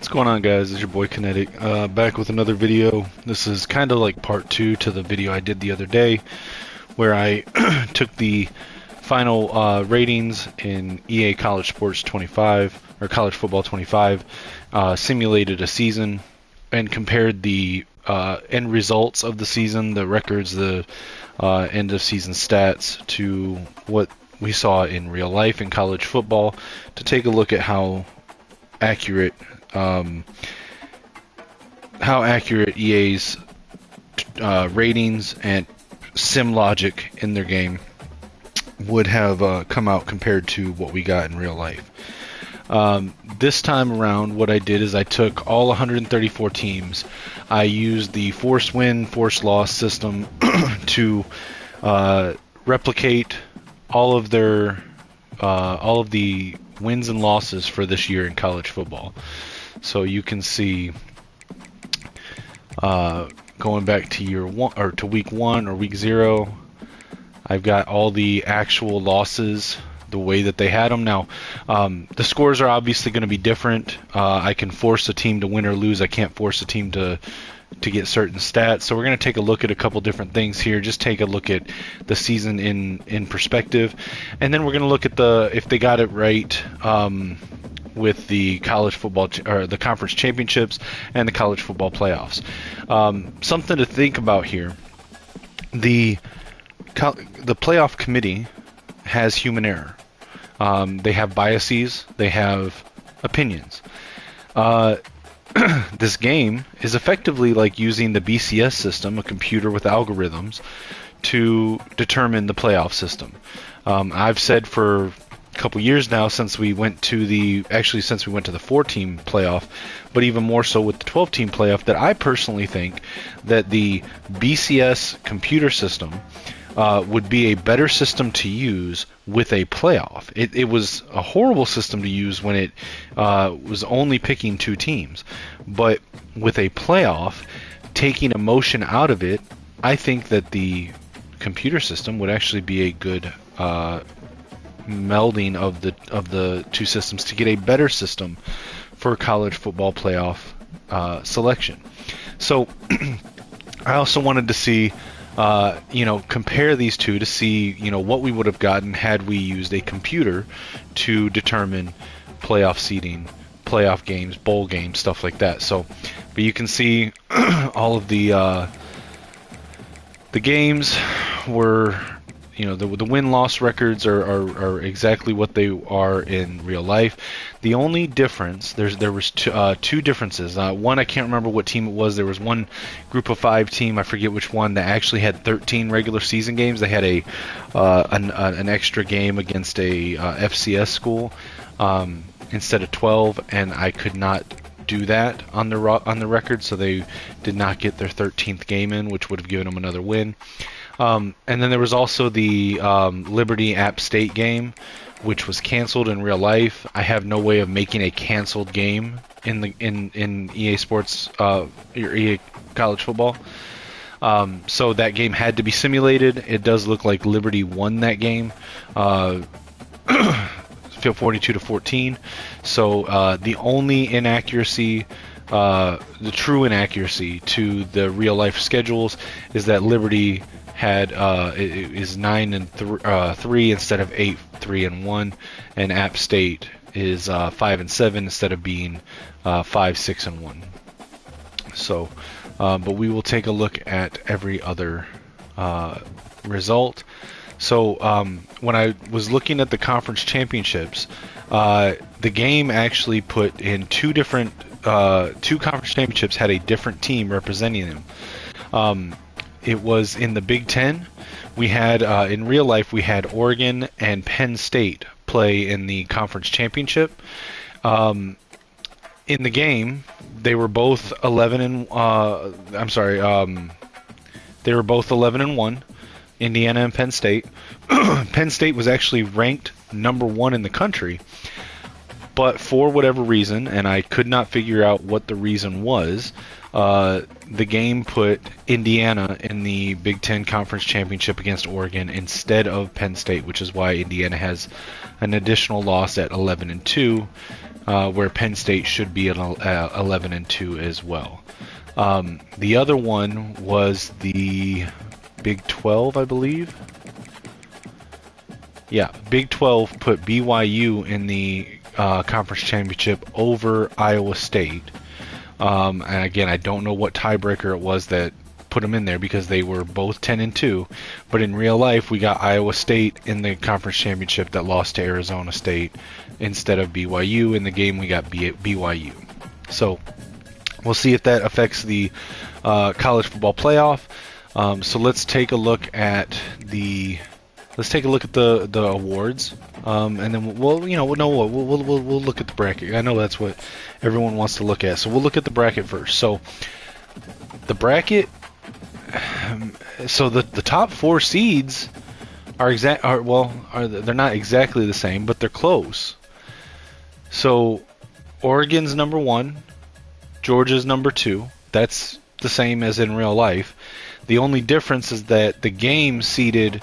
What's going on, guys? It's your boy Kinetic, back with another video. This is kind of like part two to the video I did the other day, where I took the final ratings in EA College Sports 25 or College Football 25, simulated a season, and compared the end results of the season, the records, the end of season stats to what we saw in real life in college football, to take a look at accurate how accurate EA's ratings and sim logic in their game would have come out compared to what we got in real life. This time around, what I did is I took all 134 teams. I used the force win, force loss system to replicate all of the wins and losses for this year in college football. So you can see, going back to year one or to week 1 or week 0, I've got all the actual losses the way that they had them. Now, the scores are obviously going to be different. I can force a team to win or lose. I can't force a team to get certain stats. So we're going to take a look at a couple different things here. Just take a look at the season in perspective, and then we're going to look at if they got it right with the college football or the conference championships and the college football playoffs. Something to think about here: the playoff committee has human error. They have biases. They have opinions. This game is effectively like using the BCS system, a computer with algorithms, to determine the playoff system. I've said for a couple years now, since we went to the 4-team playoff, but even more so with the 12-team playoff, that I personally think that the BCS computer system would be a better system to use with a playoff. It was a horrible system to use when it was only picking 2 teams. But with a playoff, taking emotion out of it, I think that the computer system would actually be a good melding of the 2 systems to get a better system for college football playoff selection. So I also wanted to see, compare these two to see, what we would have gotten had we used a computer to determine playoff seeding, playoff games, bowl games, stuff like that. So, but you can see all of the games were, the win-loss records are exactly what they are in real life. The only difference, there was two differences. One, I can't remember what team it was. There was one group of 5 team, I forget which one, that actually had 13 regular season games. They had an extra game against a FCS school instead of 12, and I could not do that on the record, so they did not get their 13th game in, which would have given them another win. And then there was also the Liberty App State game, which was canceled in real life. I have no way of making a canceled game in EA Sports or EA College Football. So that game had to be simulated. It does look like Liberty won that game, 42-14. So the only inaccuracy, the true inaccuracy to the real life schedules, is that Liberty is 9-3 instead of 8-3-1, and App State is 5-7 instead of being 5-6-1. So, but we will take a look at every other result. So when I was looking at the conference championships, the game actually put in 2 conference championships had a different team representing them. It was in the Big Ten. We had, in real life, we had Oregon and Penn State play in the conference championship. In the game, they were both 11-1. Indiana and Penn State. Penn State was actually ranked number 1 in the country, but for whatever reason, and I could not figure out what the reason was, the game put Indiana in the Big Ten Conference Championship against Oregon instead of Penn State, which is why Indiana has an additional loss at 11-2, where Penn State should be at 11-2 as well. The other one was the Big 12, I believe. Yeah, Big 12 put BYU in the conference championship over Iowa State. And again, I don't know what tiebreaker it was that put them in there because they were both 10-2. But in real life, we got Iowa State in the conference championship that lost to Arizona State instead of BYU. In the game, we got BYU. So we'll see if that affects the college football playoff. So let's take a look at the awards, and then we'll look at the bracket. I know that's what everyone wants to look at, so we'll look at the bracket first. So the bracket, so the top 4 seeds they're not exactly the same, but they're close. So Oregon's number 1, Georgia's number 2. That's the same as in real life. The only difference is that the game seeded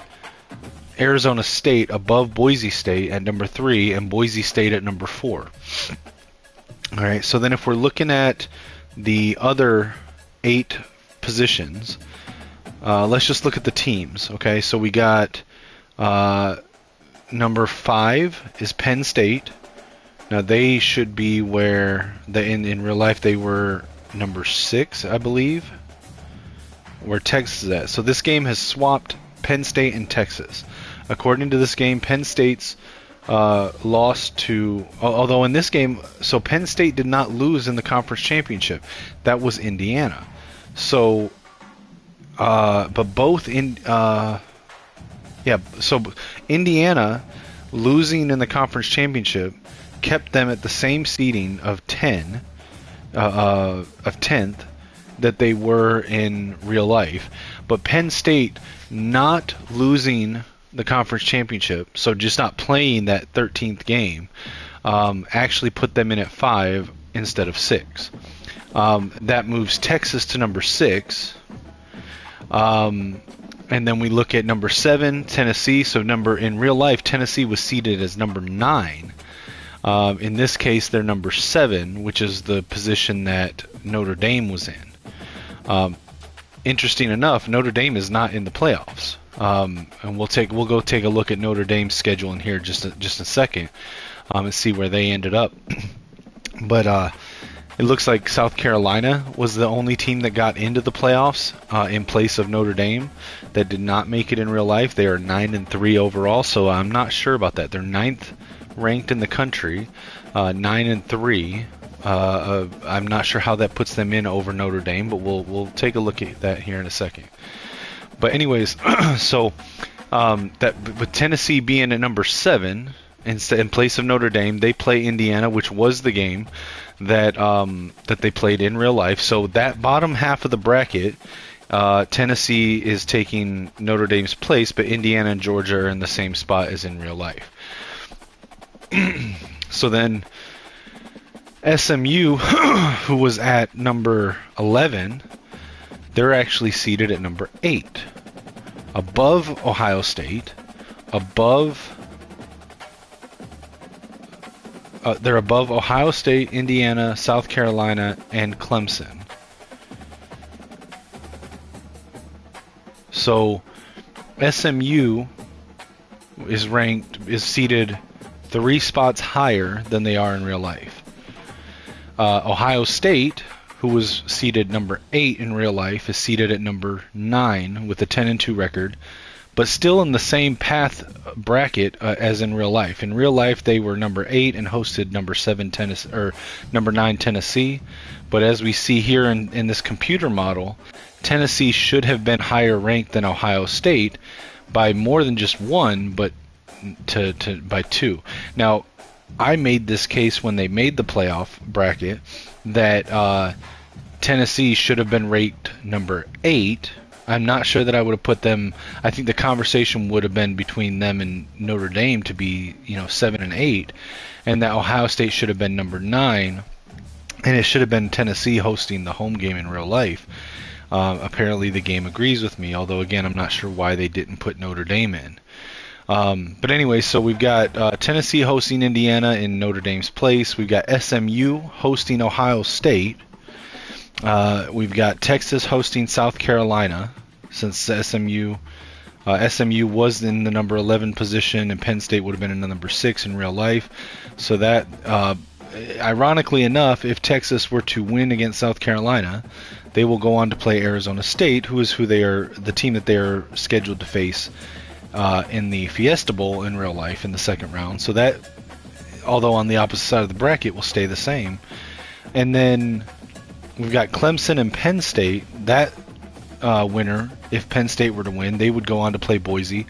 Arizona State above Boise State at number 3 and Boise State at number 4. All right, so then if we're looking at the other 8 positions, let's just look at the teams. Okay, so we got number 5 is Penn State. Now they should be where in real life they were number 6, I believe, where Texas is at. So this game has swapped Penn State and Texas. According to this game, Penn State's lost to, although in this game, so Penn State did not lose in the conference championship. That was Indiana. So, but both so Indiana losing in the conference championship kept them at the same seeding of 10th that they were in real life. But Penn State not losing the conference championship, so just not playing that 13th game, actually put them in at 5 instead of 6. That moves Texas to number 6. And then we look at number 7, Tennessee. So in real life, Tennessee was seeded as number 9. In this case, they're number 7, which is the position that Notre Dame was in. Interesting enough, Notre Dame is not in the playoffs. And we'll go take a look at Notre Dame's schedule in here just a second, and see where they ended up. But it looks like South Carolina was the only team that got into the playoffs in place of Notre Dame that did not make it in real life. They are 9-3 overall, so I'm not sure about that. They're 9th ranked in the country, 9-3. I'm not sure how that puts them in over Notre Dame, but we'll take a look at that here in a second. But anyways, so that with Tennessee being at number 7 in place of Notre Dame, they play Indiana, which was the game that they played in real life. So that bottom half of the bracket, Tennessee is taking Notre Dame's place, but Indiana and Georgia are in the same spot as in real life. So then SMU, who was at number 11, they're actually seated at number 8, above Ohio State, they're above Ohio State, Indiana, South Carolina, and Clemson. So SMU is seated 3 spots higher than they are in real life. Ohio State, who was seated number 8 in real life, is seated at number 9 with a 10-2 record, but still in the same path bracket as in real life. In real life, they were number 8 and hosted number 9 Tennessee. But as we see here in this computer model, Tennessee should have been higher ranked than Ohio State by more than just 1, but by 2. Now, I made this case when they made the playoff bracket that Tennessee should have been ranked number 8. I'm not sure that I would have put them. I think the conversation would have been between them and Notre Dame to be 7 and 8, and that Ohio State should have been number 9. and it should have been Tennessee hosting the home game in real life. Apparently the game agrees with me, although again I'm not sure why they didn't put Notre Dame in. But anyway, so we've got Tennessee hosting Indiana in Notre Dame's place. We've got SMU hosting Ohio State. We've got Texas hosting South Carolina, since SMU was in the number 11 position, and Penn State would have been in the number 6 in real life. So that, ironically enough, if Texas were to win against South Carolina, they will go on to play Arizona State, the team that they are scheduled to face in the Fiesta Bowl in real life in the second round. So that, although on the opposite side of the bracket, will stay the same. And then we've got Clemson and Penn State. That winner, if Penn State were to win, they would go on to play Boise.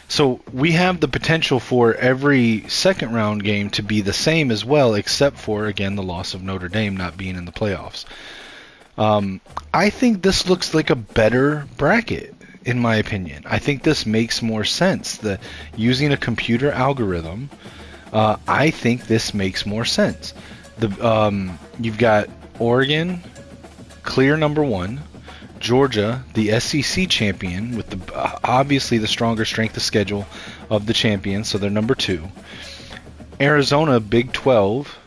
So we have the potential for every second round game to be the same as well, except for, again, the loss of Notre Dame not being in the playoffs. I think this looks like a better bracket, in my opinion. I think this makes more sense. Using a computer algorithm, I think this makes more sense. You've got Oregon, clear number 1. Georgia, the SEC champion, with obviously the stronger strength of schedule of the champions, so they're number 2. Arizona, Big 12,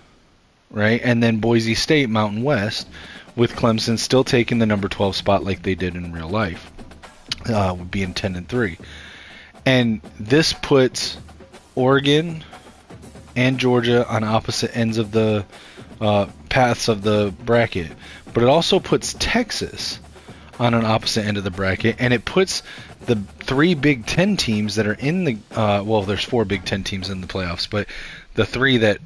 right? And then Boise State, Mountain West, with Clemson still taking the number 12 spot like they did in real life, being 10-3. And this puts Oregon and Georgia on opposite ends of the paths of the bracket, but it also puts Texas on an opposite end of the bracket, and it puts the 3 Big Ten teams that are in the there's 4 Big Ten teams in the playoffs, but the 3 that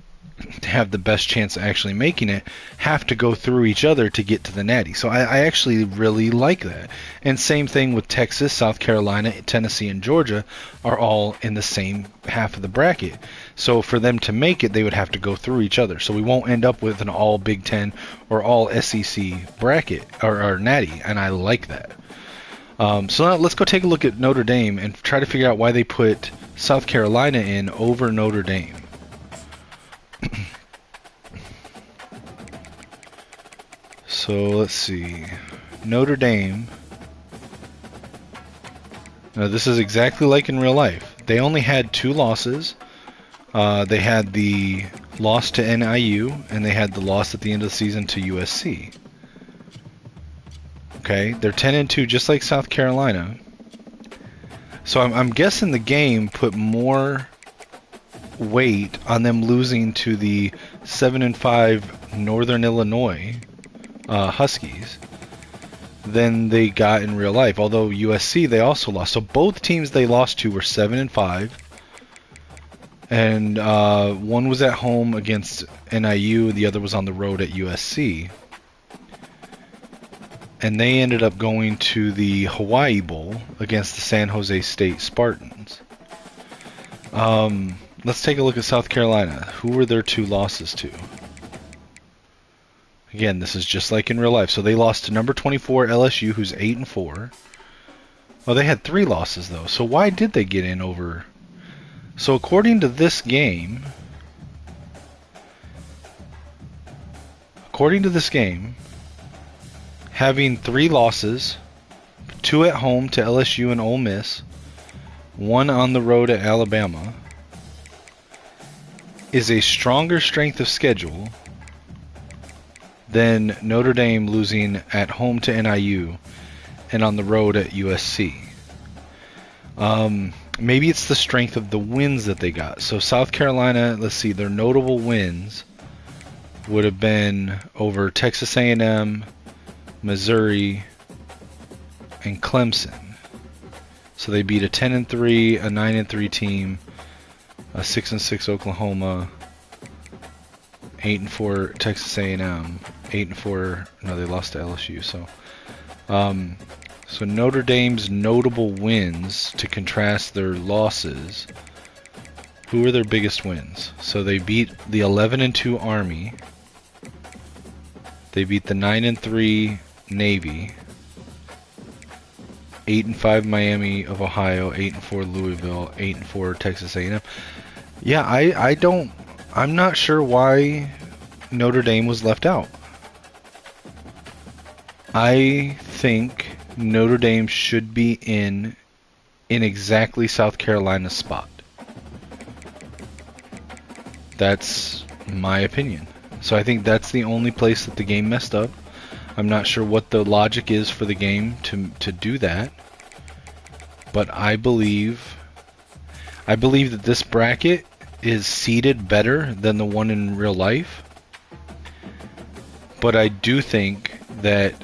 have the best chance of actually making it have to go through each other to get to the Natty. So I actually really like that. And same thing with Texas, South Carolina, Tennessee, and Georgia are all in the same half of the bracket. So for them to make it, they would have to go through each other. So we won't end up with an all Big Ten or all SEC bracket or Natty, and I like that. So now let's go take a look at Notre Dame and try to figure out why they put South Carolina in over Notre Dame. So let's see. Notre Dame. Now this is exactly like in real life. They only had 2 losses. They had the loss to NIU, and they had the loss at the end of the season to USC. Okay, they're 10-2, just like South Carolina. So I'm guessing the game put more weight on them losing to the 7-5 Northern Illinois Huskies than they got in real life. Although USC, they also lost. So both teams they lost to were 7-5, and one was at home against NIU, the other was on the road at USC. And they ended up going to the Hawaii Bowl against the San Jose State Spartans. Let's take a look at South Carolina. Who were their 2 losses to? Again, this is just like in real life. So they lost to number 24 LSU, who's 8-4. Oh, they had 3 losses though. So why did they get in over? So according to this game, having 3 losses, 2 at home to LSU and Ole Miss, 1 on the road at Alabama, is a stronger strength of schedule than Notre Dame losing at home to NIU and on the road at USC. Maybe it's the strength of the wins that they got. So South Carolina, let's see, their notable wins would have been over Texas A&M, Missouri, and Clemson. So they beat a 10-3, a 9-3 team, a 6-6 Oklahoma, 8-4 Texas A&M, 8-4. No, they lost to LSU. So Notre Dame's notable wins to contrast their losses. Who were their biggest wins? So they beat the 11-2 Army. They beat the 9-3 Navy. 8-5 Miami of Ohio, 8-4 Louisville, 8-4 Texas A&M. Yeah, I'm not sure why Notre Dame was left out. I think Notre Dame should be in exactly South Carolina's spot. That's my opinion. So I think that's the only place that the game messed up. I'm not sure what the logic is for the game to do that, but I believe that this bracket is seeded better than the one in real life. But I do think that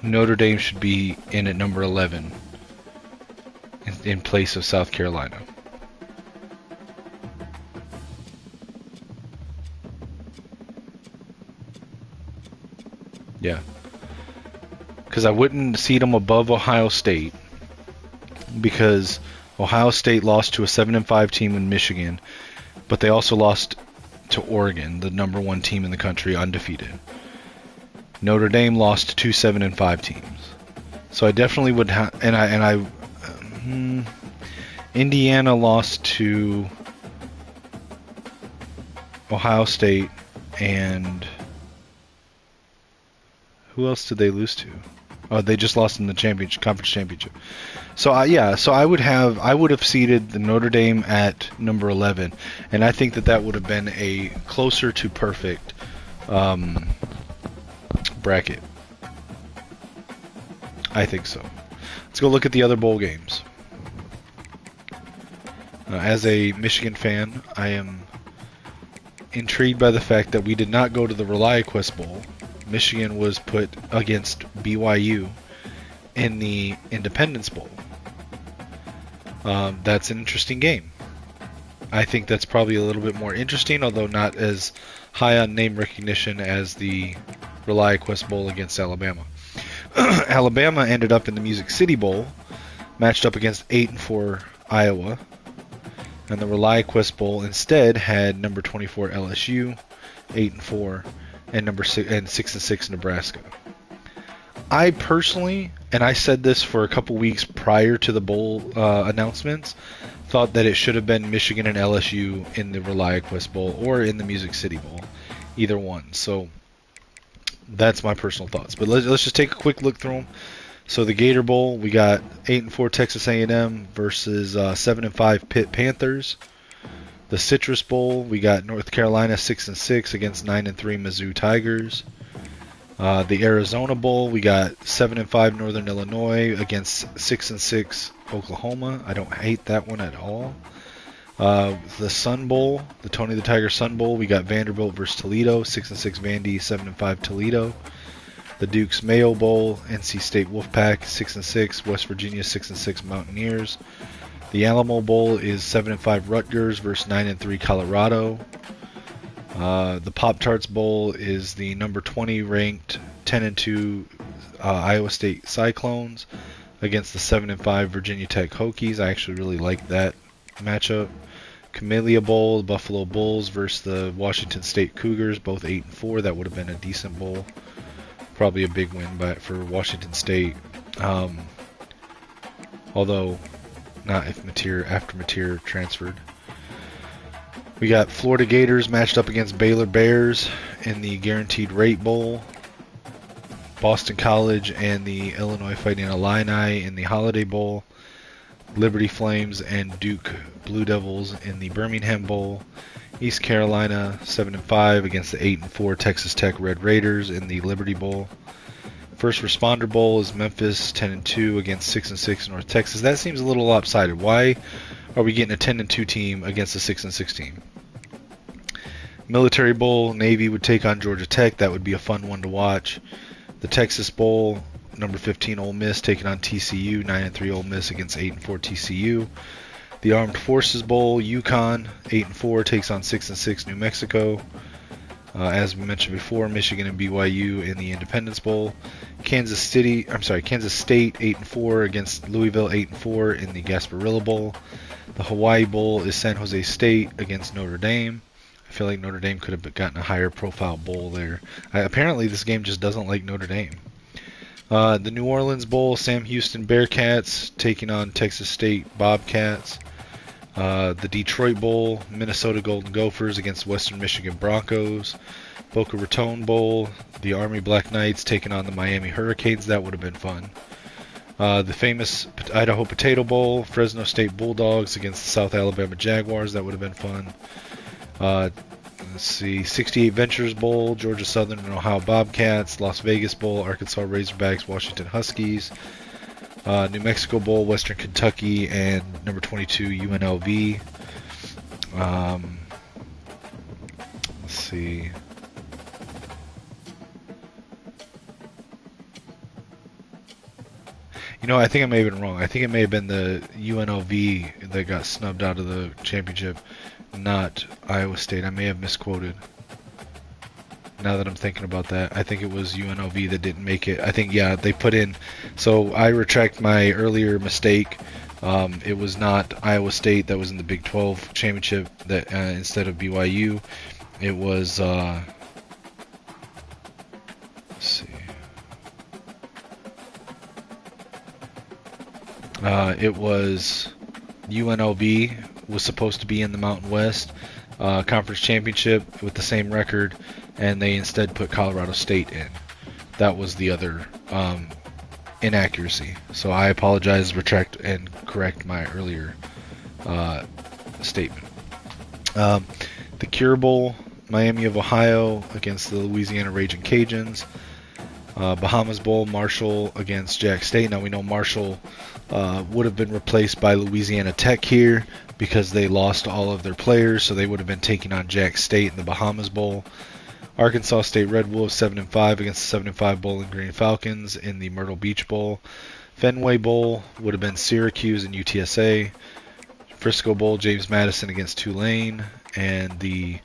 Notre Dame should be in at number 11 in place of South Carolina. Yeah. Because I wouldn't seed them above Ohio State, because Ohio State lost to a 7-5 team in Michigan, but they also lost to Oregon, the number 1 team in the country, undefeated. Notre Dame lost to 2 7-5 teams. So I definitely would have, Indiana lost to Ohio State, and who else did they lose to? Oh, they just lost in the conference championship. So I would have seeded the Notre Dame at number 11, and I think that would have been a closer to perfect bracket. I think so. Let's go look at the other bowl games. As a Michigan fan, I am intrigued by the fact that we did not go to the ReliaQuest Bowl. Michigan was put against BYU in the Independence Bowl. That's an interesting game. I think that's probably a little bit more interesting, although not as high on name recognition as the ReliaQuest Bowl against Alabama. Alabama ended up in the Music City Bowl, matched up against 8-4 Iowa, and the ReliaQuest Bowl instead had number 24 LSU, 8-4, and number 6-6 Nebraska. I personally, and I said this for a couple weeks prior to the bowl announcements, thought that it should have been Michigan and LSU in the ReliaQuest Bowl or in the Music City Bowl, either one. So that's my personal thoughts. But let's just take a quick look through them. So the Gator Bowl, we got 8-4 Texas A&M versus 7-5 Pitt Panthers. The Citrus Bowl, we got North Carolina 6-6 against 9-3 Mizzou Tigers. The Arizona Bowl, we got 7-5 Northern Illinois against 6-6 Oklahoma. I don't hate that one at all. The Sun Bowl, the Tony the Tiger Sun Bowl, we got Vanderbilt versus Toledo, 6-6 Vandy, 7-5 Toledo. The Duke's Mayo Bowl, NC State Wolfpack, 6-6, West Virginia 6-6 Mountaineers. The Alamo Bowl is 7-5 Rutgers versus 9-3 Colorado. The Pop-Tarts Bowl is the number 20 ranked 10-2 Iowa State Cyclones against the 7-5 Virginia Tech Hokies. I actually really like that matchup. Camellia Bowl, the Buffalo Bulls versus the Washington State Cougars, both 8-4. That would have been a decent bowl. Probably a big win for Washington State. Although not if after Mateer transferred. We got Florida Gators matched up against Baylor Bears in the Guaranteed Rate Bowl. Boston College and the Illinois Fighting Illini in the Holiday Bowl. Liberty Flames and Duke Blue Devils in the Birmingham Bowl. East Carolina 7-5 against the 8-4 Texas Tech Red Raiders in the Liberty Bowl. First Responder Bowl is Memphis 10-2 against 6-6 North Texas. That seems a little lopsided. Why are we getting a 10-2 team against a 6-6 team? Military Bowl, Navy would take on Georgia Tech. That would be a fun one to watch. The Texas Bowl, number 15 Ole Miss taking on TCU, 9-3 Ole Miss against 8-4 TCU. The Armed Forces Bowl, UConn 8-4 takes on 6-6 New Mexico. As we mentioned before, Michigan and BYU in the Independence Bowl. Kansas State 8-4 against Louisville 8-4 in the Gasparilla Bowl. The Hawaii Bowl is San Jose State against Notre Dame. I feel like Notre Dame could have gotten a higher profile bowl there. Apparently this game just doesn't like Notre Dame. The New Orleans Bowl, Sam Houston Bearcats taking on Texas State Bobcats. The Detroit Bowl, Minnesota Golden Gophers against Western Michigan Broncos. Boca Raton Bowl, the Army Black Knights taking on the Miami Hurricanes. That would have been fun. The famous Idaho Potato Bowl, Fresno State Bulldogs against the South Alabama Jaguars. That would have been fun. Let's see, 68 Ventures Bowl, Georgia Southern and Ohio Bobcats. Las Vegas Bowl, Arkansas Razorbacks, Washington Huskies. New Mexico Bowl, Western Kentucky, and number 22 UNLV. Let's see. You know, I think I may have been wrong. I think it may have been the UNLV that got snubbed out of the championship, not Iowa State. I may have misquoted. Now that I'm thinking about that, I think it was UNLV that didn't make it. I think, yeah, they put in. So I retract my earlier mistake. It was not Iowa State that was in the Big 12 championship that instead of BYU. It was. Let's see. It was UNLV was supposed to be in the Mountain West Conference Championship with the same record, and they instead put Colorado State in. That was the other inaccuracy. So I apologize, retract, and correct my earlier statement. The Cure Bowl, Miami of Ohio against the Louisiana Raging Cajuns. Bahamas Bowl, Marshall against Jack State. Now we know Marshall would have been replaced by Louisiana Tech here because they lost all of their players, so they would have been taking on Jack State in the Bahamas Bowl. Arkansas State Red Wolves 7-5 against the 7-5 Bowling Green Falcons in the Myrtle Beach Bowl. Fenway Bowl would have been Syracuse and UTSA. Frisco Bowl, James Madison against Tulane, and the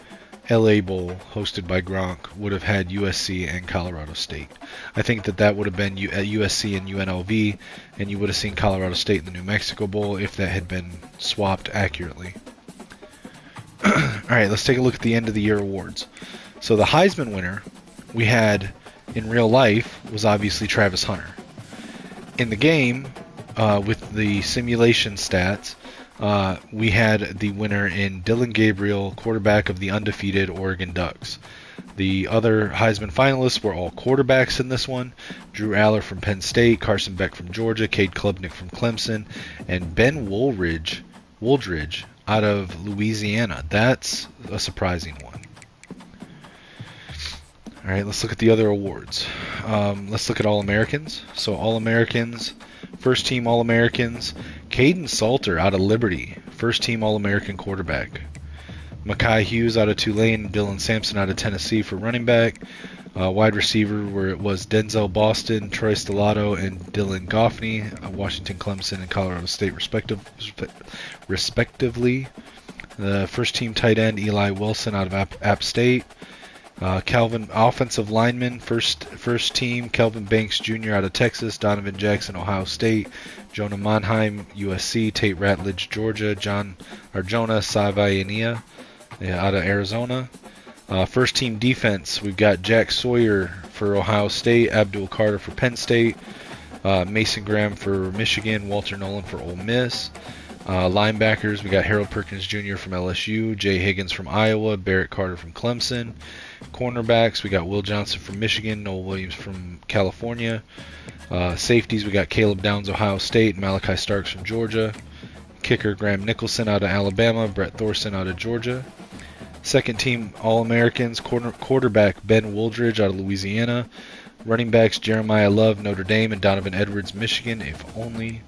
LA Bowl, hosted by Gronk, would have had USC and Colorado State. I think that would have been at USC and UNLV, and you would have seen Colorado State in the New Mexico Bowl if that had been swapped accurately. Alright, let's take a look at the end of the year awards. So the Heisman winner we had in real life was obviously Travis Hunter. In the game, with the simulation stats, we had the winner in Dylan Gabriel, quarterback of the undefeated Oregon Ducks. The other Heisman finalists were all quarterbacks in this one. Drew Aller from Penn State, Carson Beck from Georgia, Cade Klubnik from Clemson, and Ben Woolridge out of Louisiana. That's a surprising one. All right, let's look at the other awards. Let's look at All-Americans. So All-Americans, first team All-Americans, Caden Salter out of Liberty, first team All-American quarterback. Mekhi Hughes out of Tulane, Dylan Sampson out of Tennessee for running back. Wide receiver where it was Denzel Boston, Troy Stellato, and Dylan Goffney, Washington, Clemson, and Colorado State respectively. The first team tight end Eli Wilson out of App State. Calvin offensive lineman, first team Kelvin Banks Jr. out of Texas, Donovan Jackson Ohio State, Jonah Monheim USC, Tate Ratledge Georgia, Jonah Savaiania out of Arizona. First team defense, we've got Jack Sawyer for Ohio State, Abdul Carter for Penn State, Mason Graham for Michigan, Walter Nolan for Ole Miss. Linebackers, we got Harold Perkins Jr. from LSU, Jay Higgins from Iowa, Barrett Carter from Clemson. Cornerbacks, we got Will Johnson from Michigan, Noel Williams from California. Safeties, we got Caleb Downs, Ohio State, Malachi Starks from Georgia. Kicker, Graham Nicholson out of Alabama, Brett Thorson out of Georgia. Second team All-Americans, quarterback Ben Wooldridge out of Louisiana. Running backs, Jeremiah Love, Notre Dame, and Donovan Edwards, Michigan, if only.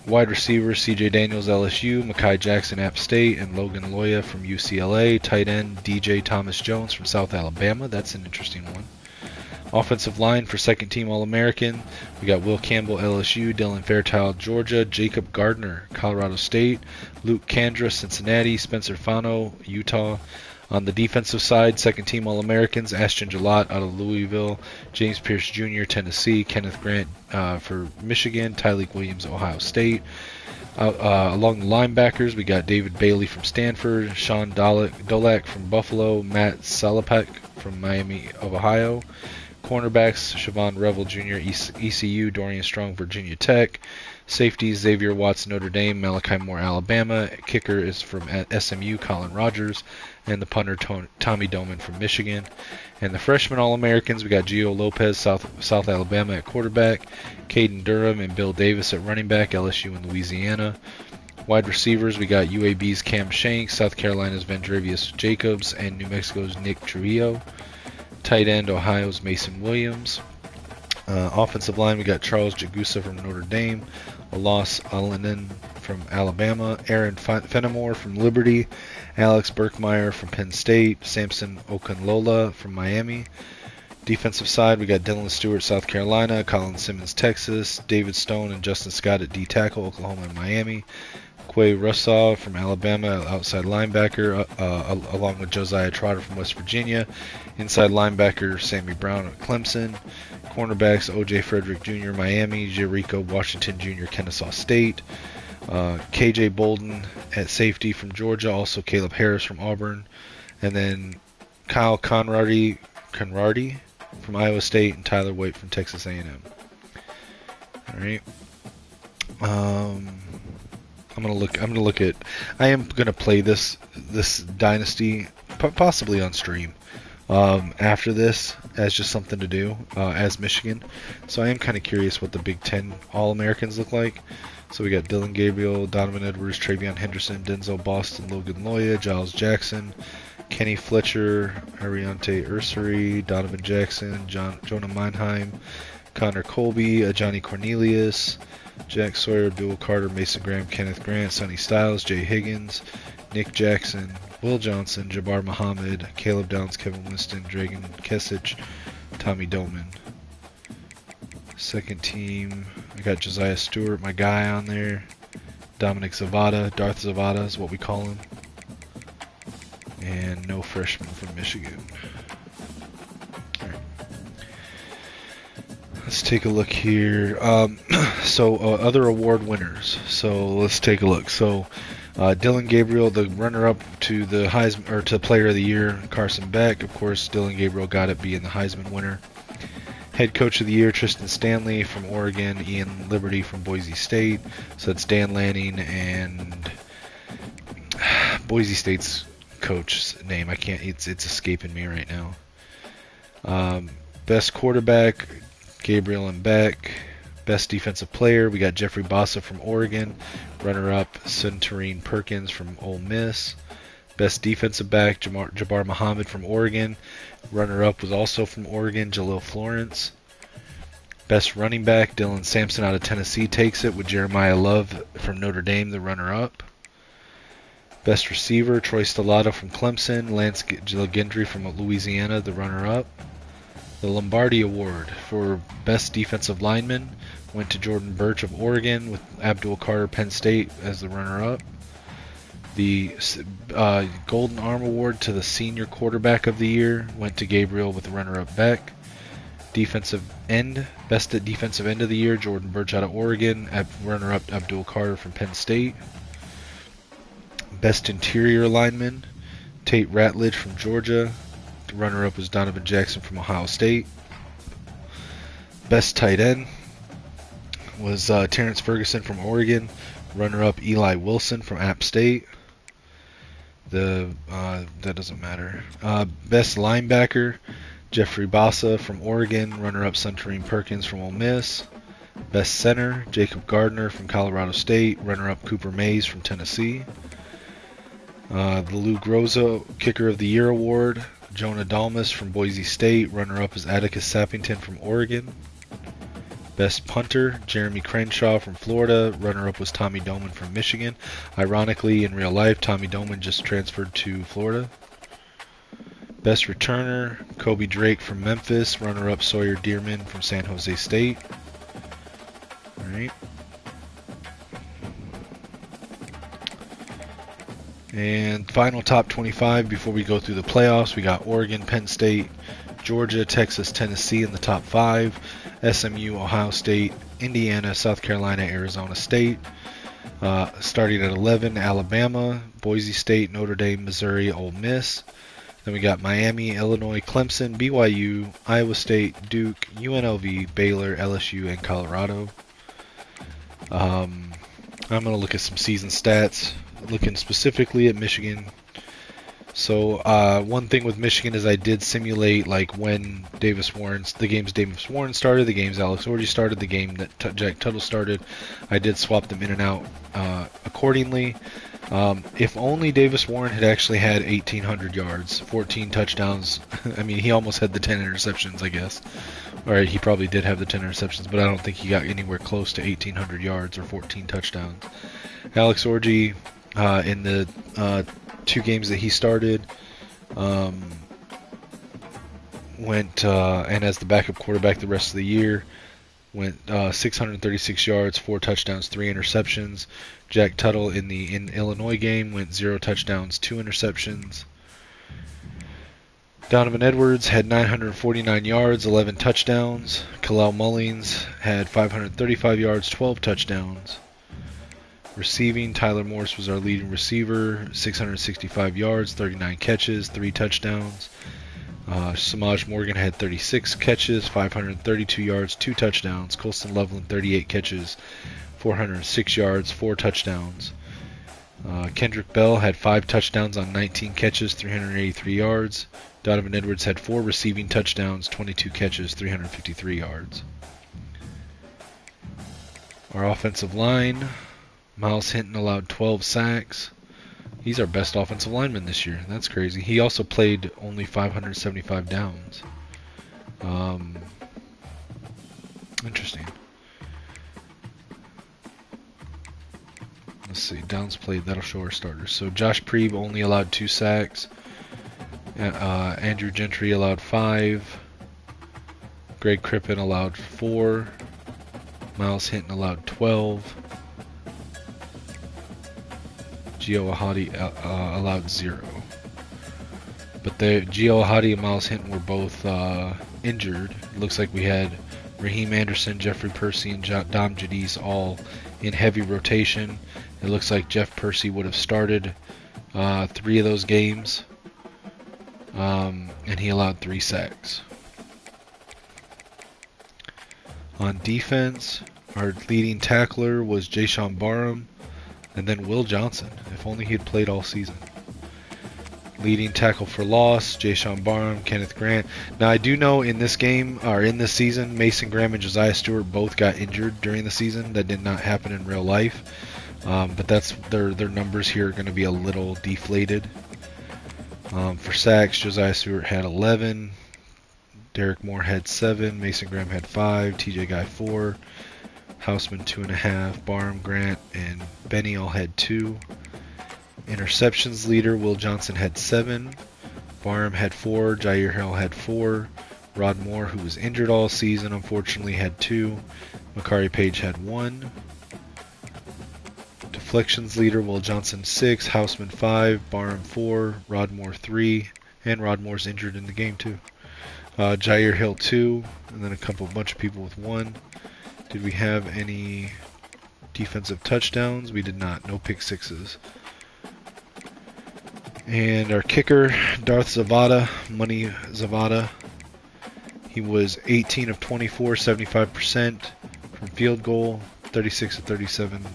Wide receivers, C.J. Daniels, LSU, Mekhi Jackson, App State, and Logan Loya from UCLA. Tight end, D.J. Thomas Jones from South Alabama. That's an interesting one. Offensive line for second team All-American, we got Will Campbell, LSU, Dylan Fairchild, Georgia, Jacob Gardner, Colorado State, Luke Kandra, Cincinnati, Spencer Fano, Utah. On the defensive side, second team All-Americans, Ashton Gillott out of Louisville, James Pierce Jr., Tennessee, Kenneth Grant for Michigan, Tyleek Williams, Ohio State. Along the linebackers, we got David Bailey from Stanford, Sean Dolak from Buffalo, Matt Salopek from Miami of Ohio. Cornerbacks, Siobhan Revel Jr., ECU, Dorian Strong, Virginia Tech. Safety, Xavier Watts, Notre Dame. Malachi Moore, Alabama. Kicker is from SMU, Colin Rogers. And the punter, Tommy Doman from Michigan. And the freshman All-Americans, we got Gio Lopez, South Alabama at quarterback. Caden Durham and Bill Davis at running back, LSU and Louisiana. Wide receivers, we got UAB's Cam Shanks, South Carolina's Vendrevius Jacobs, and New Mexico's Nick Trujillo. Tight end, Ohio's Mason Williams. Offensive line, we got Charles Jagusa from Notre Dame, Alas Alanin from Alabama, Aaron Fenimore from Liberty, Alex Burkmeyer from Penn State, Samson Okunlola from Miami. Defensive side, we got Dylan Stewart, South Carolina, Colin Simmons, Texas, David Stone and Justin Scott at D-tackle, Oklahoma and Miami. Quay Russaw from Alabama, outside linebacker, along with Josiah Trotter from West Virginia. Inside linebacker, Sammy Brown at Clemson. Cornerbacks, O.J. Frederick Jr., Miami. Jericho Washington Jr., Kennesaw State. K.J. Bolden at safety from Georgia. Also Caleb Harris from Auburn. And then Kyle Conrady from Iowa State and Tyler White from Texas A&M. All right. I'm gonna look at. I am gonna play this dynasty possibly on stream after this as just something to do as Michigan. So I am kind of curious what the Big Ten All-Americans look like. So we got Dylan Gabriel, Donovan Edwards, Travion Henderson, Denzel Boston, Logan Loya, Giles Jackson, Kenny Fletcher, Ariante Ursary, Donovan Jackson, Jonah Meinheim, Connor Colby, Johnny Cornelius, Jack Sawyer, Abdul Carter, Mason Graham, Kenneth Grant, Sonny Styles, Jay Higgins, Nick Jackson, Will Johnson, Jabbar Muhammad, Caleb Downs, Kevin Winston, Dragan Kesich, Tommy Doman. Second team, I got Josiah Stewart, my guy on there. Dominic Zavada, Darth Zavada is what we call him. And no freshman from Michigan. Let's take a look here. Other award winners. So let's take a look. So Dylan Gabriel, the runner-up to the Heisman or to Player of the Year, Carson Beck. Of course, Dylan Gabriel got it being the Heisman winner. Head Coach of the Year, Tristan Stanley from Oregon, Ian Liberty from Boise State. So that's Dan Lanning and Boise State's coach's name. I can't. It's escaping me right now. Best quarterback, Gabriel and Beck. Best defensive player, we got Jeffrey Bassa from Oregon. Runner-up, Centurine Perkins from Ole Miss. Best defensive back, Jabbar Muhammad from Oregon. Runner-up was also from Oregon, Jalil Florence. Best running back, Dylan Sampson out of Tennessee takes it, with Jeremiah Love from Notre Dame, the runner-up. Best receiver, Troy Stellato from Clemson. Lance Gilgendry from Louisiana, the runner-up. The Lombardi Award for Best Defensive Lineman went to Jordan Birch of Oregon, with Abdul Carter, Penn State, as the runner-up. The Golden Arm Award to the Senior Quarterback of the Year went to Gabriel, with the runner-up Beck. Defensive End, Best Defensive End of the Year, Jordan Birch out of Oregon. Runner-up Abdul Carter from Penn State. Best Interior Lineman, Tate Ratledge from Georgia. The runner-up was Donovan Jackson from Ohio State. Best Tight End was Terrence Ferguson from Oregon. Runner-up Eli Wilson from App State. That doesn't matter. Best Linebacker, Jeffrey Bassa from Oregon. Runner-up Centurine Perkins from Ole Miss. Best Center, Jacob Gardner from Colorado State. Runner-up Cooper Mays from Tennessee. The Lou Groza Kicker of the Year Award, Jonah Dalmas from Boise State. Runner-up is Atticus Sappington from Oregon. Best Punter, Jeremy Crenshaw from Florida. Runner-up was Tommy Doman from Michigan. Ironically, in real life, Tommy Doman just transferred to Florida. Best Returner, Kobe Drake from Memphis. Runner-up Sawyer Dearman from San Jose State. All right. And final top 25 before we go through the playoffs. We got Oregon, Penn State, Georgia, Texas, Tennessee in the top 5. SMU, Ohio State, Indiana, South Carolina, Arizona State. Starting at 11, Alabama, Boise State, Notre Dame, Missouri, Ole Miss. Then we got Miami, Illinois, Clemson, BYU, Iowa State, Duke, UNLV, Baylor, LSU, and Colorado. I'm going to look at some season stats, looking specifically at Michigan. So one thing with Michigan is I did simulate like when the games Davis Warren started, the games Alex Orji started, the game that Jack Tuttle started. I did swap them in and out accordingly. If only Davis Warren had actually had 1,800 yards, 14 touchdowns. I mean, he almost had the 10 interceptions, I guess. All right, he probably did have the 10 interceptions, but I don't think he got anywhere close to 1,800 yards or 14 touchdowns. Alex Orji, in the 2 games that he started, went and as the backup quarterback the rest of the year, went 636 yards, 4 touchdowns, 3 interceptions. Jack Tuttle in the Illinois game went 0 touchdowns, 2 interceptions. Donovan Edwards had 949 yards, 11 touchdowns. Kalel Mullings had 535 yards, 12 touchdowns. Receiving, Tyler Morse was our leading receiver, 665 yards, 39 catches, 3 touchdowns. Samaj Morgan had 36 catches, 532 yards, 2 touchdowns. Colston Loveland, 38 catches, 406 yards, 4 touchdowns. Kendrick Bell had 5 touchdowns on 19 catches, 383 yards. Donovan Edwards had 4 receiving touchdowns, 22 catches, 353 yards. Our offensive line, Miles Hinton allowed 12 sacks. He's our best offensive lineman this year. That's crazy. He also played only 575 downs. Interesting. Let's see. Downs played. That'll show our starters. So Josh Preeb only allowed 2 sacks. Andrew Gentry allowed 5. Greg Crippen allowed 4. Miles Hinton allowed 12. Gio Ahadi allowed 0. But Gio Ahadi and Miles Hinton were both injured. It looks like we had Raheem Anderson, Jeffrey Percy, and Dom Jadis all in heavy rotation. It looks like Jeff Percy would have started 3 of those games, and he allowed 3 sacks. On defense, our leading tackler was Jayshawn Barham, and then Will Johnson. If only he had played all season. Leading tackle for loss, Jayshawn Barham, Kenneth Grant. Now I do know in this game, or in this season, Mason Graham and Josiah Stewart both got injured during the season. That did not happen in real life. But that's their numbers here are going to be a little deflated. For sacks, Josiah Stewart had 11. Derek Moore had 7. Mason Graham had 5. TJ Guy 4. Houseman 2.5. Barham, Grant, and Benny all had 2. Interceptions leader, Will Johnson had 7. Barham had 4. Jair Hill had 4. Rod Moore, who was injured all season, unfortunately had 2. Makari Page had 1. Deflections leader, Will Johnson 6. Houseman 5. Barham 4. Rod Moore 3. And Rod Moore's injured in the game too. Jair Hill 2. And then a bunch of people with 1. Did we have any defensive touchdowns? We did not. No pick sixes. And our kicker, Darth Zavada, Money Zavada. He was 18 of 24, 75% from field goal, 36 of 37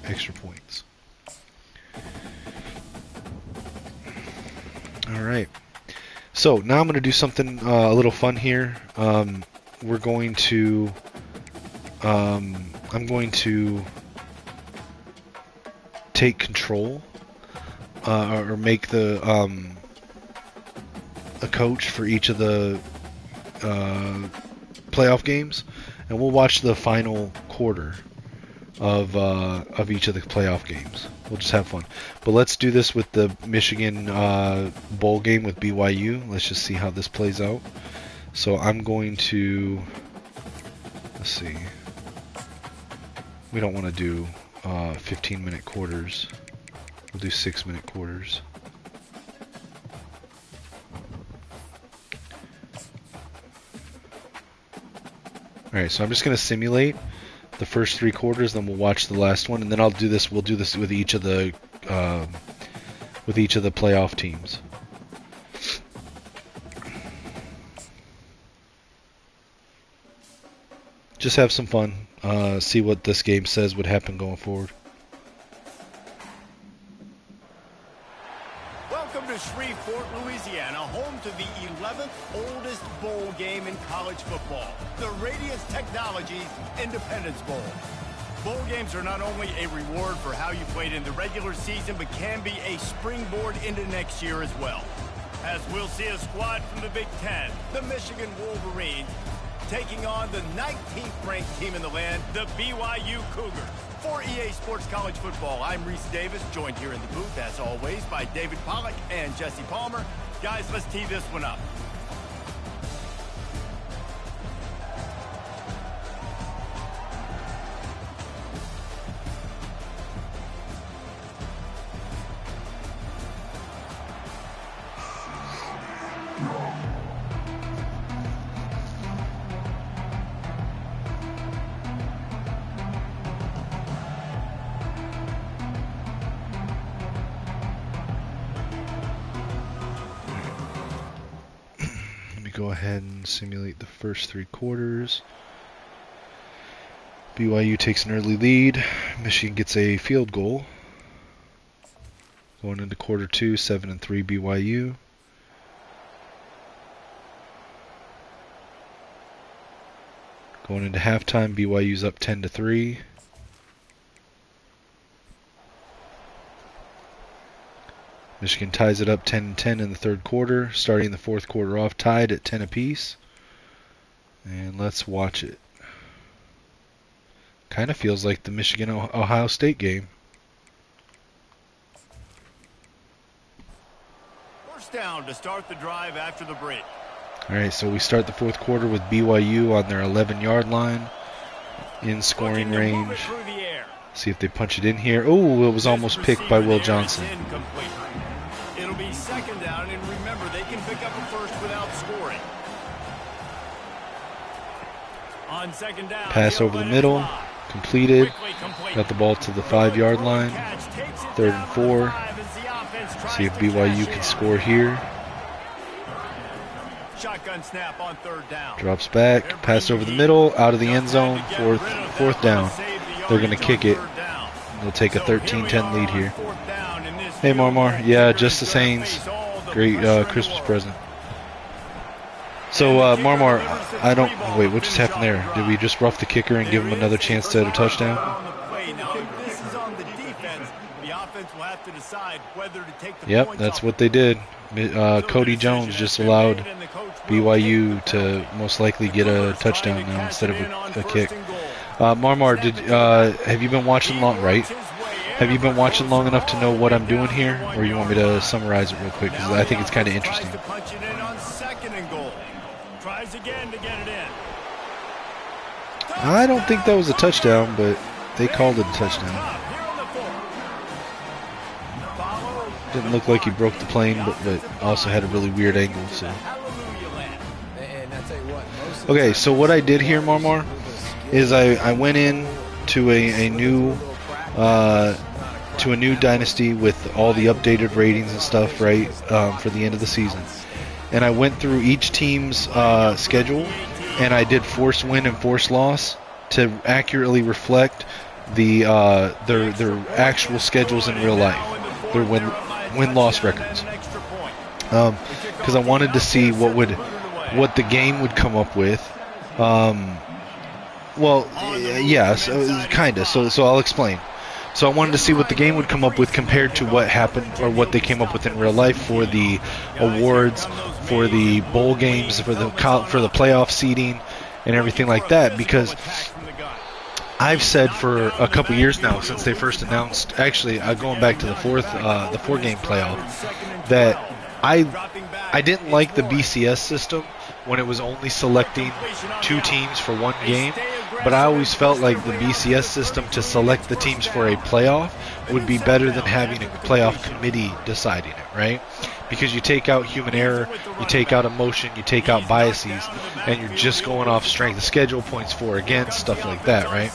extra points. All right. So now I'm going to do something a little fun here. We're going to I'm going to take control or make the a coach for each of the playoff games, and we'll watch the final quarter of each of the playoff games. We'll just have fun. But let's do this with the Michigan bowl game with BYU. Let's just see how this plays out. So I'm going to, let's see. We don't want to do 15-minute quarters. We'll do 6-minute quarters. Alright, so I'm just going to simulate the first 3 quarters, then we'll watch the last one, and then we'll do this with each of the playoff teams. just have some fun. See what this game says would happen going forward. Welcome to Shreveport, Louisiana, home to the 11th oldest bowl game in college football, the Radius Technologies Independence Bowl. Bowl games are not only a reward for how you played in the regular season, but can be a springboard into next year as well. As we'll see a squad from the Big Ten, the Michigan Wolverines, taking on the 19th ranked team in the land, the BYU Cougars. For EA Sports College Football, I'm Reese Davis, joined here in the booth, as always, by David Pollack and Jesse Palmer. Guys, let's tee this one up. Go ahead and simulate the first 3 quarters. BYU takes an early lead. Michigan gets a field goal. Going into quarter 2, 7-3 BYU. Going into halftime, BYU's up 10-3. Michigan ties it up 10-10 in the 3rd quarter, starting the 4th quarter off tied at 10 apiece. And let's watch it. Kind of feels like the Michigan-Ohio State game. First down to start the drive after the break. All right, so we start the 4th quarter with BYU on their 11-yard line in scoring range. See if they punch it in here. Oh, it was almost picked by Will Johnson. It'll be 2nd down, and remember, they can pick up a first without scoring. On 2nd down, pass over the middle, completed. Got the ball to the 5-yard line. 3rd and 4. See if BYU can score here. Shotgun snap on 3rd down. Drops back, pass over the middle, out of the end zone. 4th down. They're going to kick it. They'll take a 13-10 lead here. Hey, Marmar. Yeah, just the Saints. Great Christmas present. So, Marmar, I don't... Wait, what just happened there? Did we just rough the kicker and give him another chance to hit a touchdown? Yep, that's what they did. Cody Jones just allowed BYU to most likely get a touchdown now instead of a kick. Marmar, have you been watching long? Right? Have you been watching long enough to know what I'm doing here, or you want me to summarize it real quick? Because I think it's kind of interesting. I don't think that was a touchdown, but they called it a touchdown. Didn't look like he broke the plane, but also had a really weird angle. So. Okay, so what I did here, Marmar, is I went in to a new dynasty with all the updated ratings and stuff, right, for the end of the season. And I went through each team's schedule, and I did force win and force loss to accurately reflect their actual schedules in real life, their win-loss records. Because I wanted to see what the game would come up with. Well, yes, kind of. So I'll explain. So I wanted to see what the game would come up with compared to what happened or what they came up with in real life for the awards, for the bowl games, for the playoff seeding, and everything like that. Because I've said for a couple years now, since they first announced, actually going back to the 4-game playoff, that I didn't like the BCS system when it was only selecting 2 teams for 1 game, but I always felt like the BCS system to select the teams for a playoff would be better than having a playoff committee deciding it, right? Because you take out human error, you take out emotion, you take out biases, and you're just going off strength of schedule, points for, against, stuff like that, right?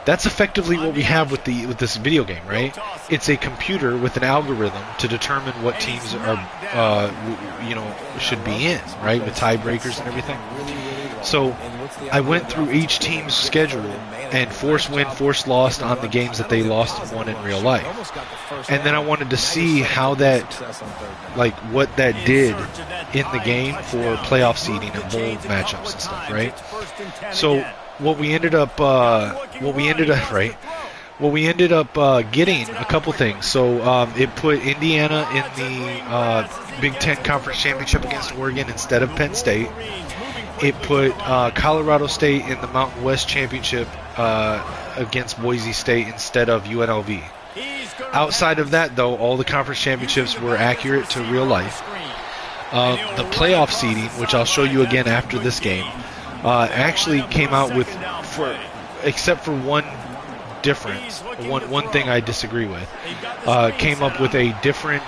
That's effectively what we have with this video game, right? It's a computer with an algorithm to determine what teams are, should be in, right, with tiebreakers and everything. So I went through each team's schedule and force win, force lost on the games that they lost and won in real life. And then I wanted to see how that, like what that did in the game for playoff seeding and bowl matchups and stuff, right? So what we ended up getting a couple things. So it put Indiana in the Big Ten Conference Championship against Oregon instead of Penn State. It put Colorado State in the Mountain West Championship against Boise State instead of UNLV. Outside of that, though, all the conference championships were accurate to real life. The playoff seeding, which I'll show you again after this game, actually came out with, except for one difference, one thing I disagree with, came up with a different,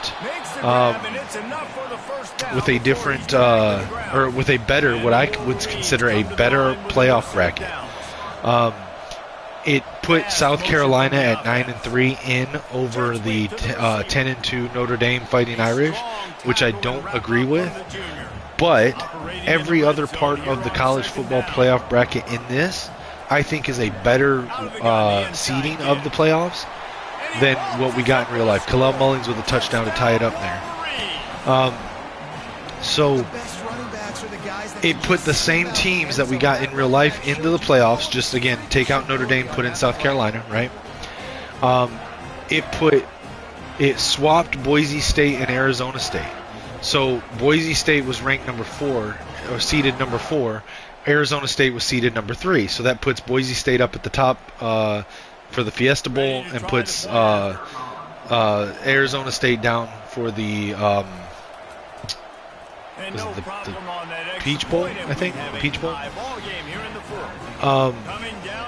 with a better, what I would consider a better playoff bracket. It put South Carolina at 9-3 in over the 10-2 Notre Dame Fighting Irish, which I don't agree with. But every other part of the college football playoff bracket in this, I think, is a better seeding of the playoffs than what we got in real life. Kalel Mullings with a touchdown to tie it up there. So it put the same teams that we got in real life into the playoffs. Just, again, take out Notre Dame, put in South Carolina, right? It swapped Boise State and Arizona State. So Boise State was ranked number 4, or seeded number 4. Arizona State was seeded number 3. So that puts Boise State up at the top for the Fiesta Bowl and puts Arizona State down for the the Peach Bowl, I think? Peach Bowl?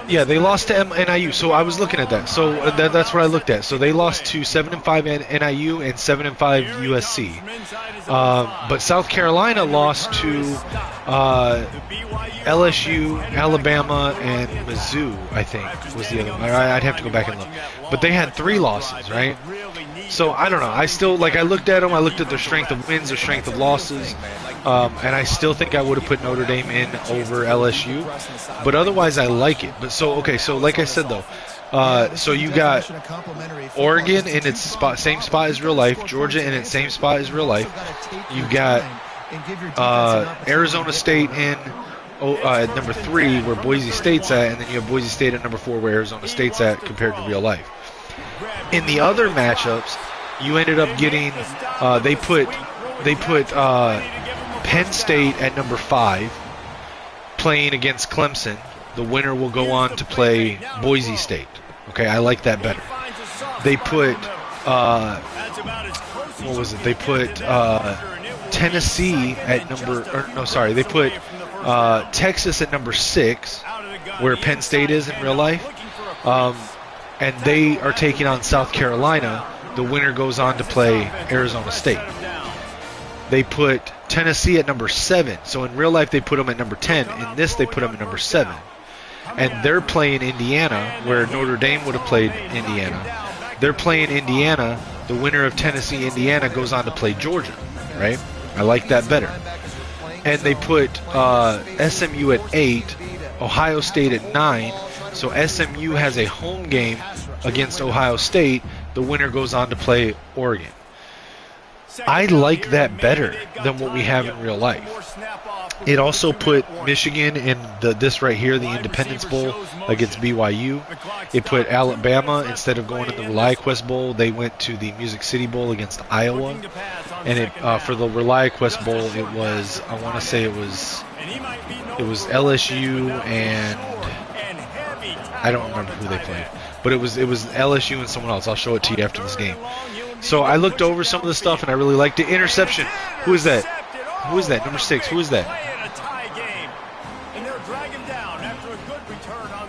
Yeah, they lost to NIU. So I was looking at that. So that's what I looked at. So they lost to 7-5 NIU and 7-5 USC. But South Carolina lost to LSU, Alabama, and Mizzou, I think, was the other one. I'd have to go back and look. But they had 3 losses, right? So I don't know. I still, I looked at them. I looked at their strength of wins, their strength of losses. And I still think I would have put Notre Dame in over LSU. But otherwise, I like it. But so like I said, though, so you got Oregon in its same spot as real life, Georgia in its same spot as real life. You got Arizona State in at number 3 where Boise State's at, and then you have Boise State at number 4 where Arizona State's at compared to real life. In the other matchups, you ended up getting they put Penn State at number 5 playing against Clemson. The winner will go on to play Boise State. Okay, I like that better. They put what was it? They put Tennessee at they put Texas at number 6, where Penn State is in real life. And they are taking on South Carolina. The winner goes on to play Arizona State. They put Tennessee at number 7. So in real life, they put them at number 10. In this, they put them at number 7. And they're playing Indiana, where Notre Dame would have played Indiana. They're playing Indiana. The winner of Tennessee-Indiana goes on to play Georgia, right? I like that better. And they put SMU at 8, Ohio State at 9. So SMU has a home game against Ohio State. The winner goes on to play Oregon. I like that better than what we have in real life. It also put Michigan in this right here, the Independence Bowl against BYU. It put Alabama, instead of going to the ReliaQuest Bowl, they went to the Music City Bowl against Iowa. And for the ReliaQuest Bowl, it was, I want to say it was LSU and I don't remember who they played, but it was LSU and someone else. I'll show it to you after this game. So I looked over some of the stuff and I really liked it. Interception. Who is that? Who is that? Number 6. Who is that?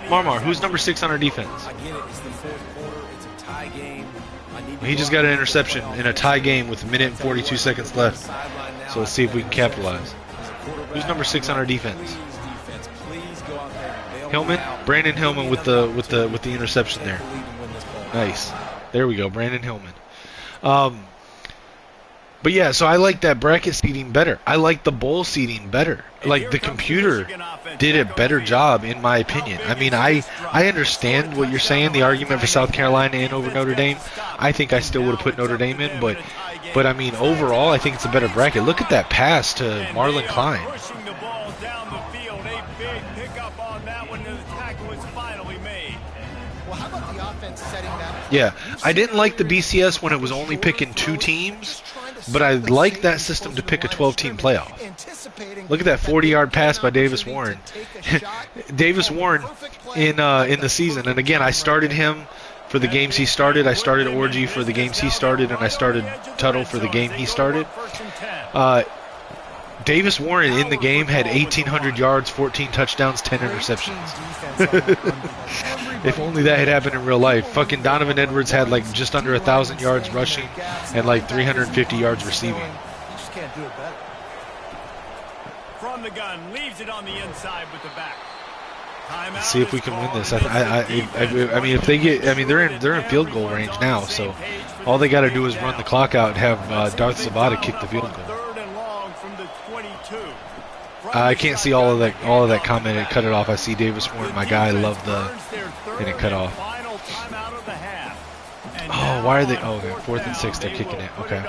Marmar. Who's number 6 on our defense? He just got an interception in a tie game with 1 minute and 42 seconds left. So let's see if we can capitalize. Who's number 6 on our defense? Hillman, Brandon Hillman with the interception there. Nice. There we go, Brandon Hillman. But yeah, so I like that bracket seating better. I like the bowl seating better. Like the computer did a better job, in my opinion. I mean, I understand what you're saying, the argument for South Carolina in over Notre Dame. I think I still would have put Notre Dame in, but I mean, overall, I think it's a better bracket. Look at that pass to Marlon Klein. Pushing the ball down the field. A big pickup on that one, and the tackle is finally made. Well, how about the offense setting that? Yeah, I didn't like the BCS when it was only picking 2 teams, but I like that system to pick a 12-team playoff. Look at that 40-yard pass by Davis Warren. Davis Warren in the season, and again, I started him for the games he started. I started Orgy for the games he started, and I started Tuttle for the game he started. Davis Warren in the game had 1,800 yards, 14 touchdowns, 10 interceptions. If only that had happened in real life. Fucking Donovan Edwards had like just under 1,000 yards rushing and like 350 yards receiving. You just can't do it better. From the gun, leaves it on the inside with the back. Let's see if we can win this. I mean, if they get, I mean, they're in field goal range now, so all they got to do is run the clock out and have Darth Zavada kick the field goal. I can't see all of that comment. It cut it off. I see Davis Warren, my guy. I love and it cut off. Oh, why are they? Oh, okay. 4th and 6. They're kicking it. Okay.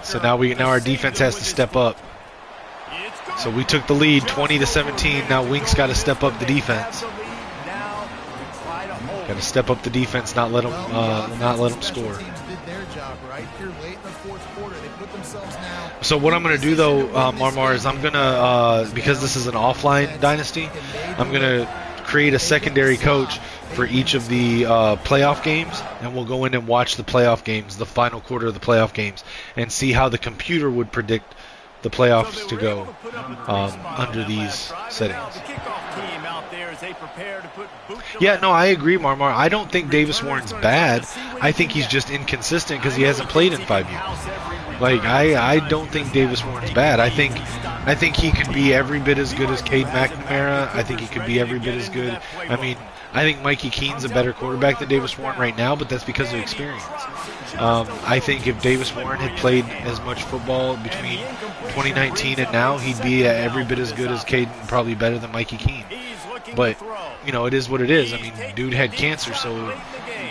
So now our defense has to step up. So we took the lead, 20-17. Now Wink's got to step up the defense. Got to step up the defense, not let them score. So what I'm going to do, though, Marmar, is I'm going to, because this is an offline dynasty, I'm going to create a secondary coach for each of the playoff games, and we'll go in and watch the playoff games, the final quarter of the playoff games, and see how the computer would predict the playoffs to go under these settings. Yeah, no, I agree, Marmar. I don't think Davis Warren's bad. I think he's just inconsistent because he hasn't played in 5 years. Like, I don't think Davis Warren's bad. I think he could be every bit as good as Cade McNamara. I think he could be every bit as good. I mean, I think Mikey Keene's a better quarterback than Davis Warren right now, but that's because of experience. I think if Davis Warren had played as much football between 2019 and now, he'd be every bit as good as Caden, probably better than Mikey Keene. But, you know, it is what it is. I mean, dude had cancer, so,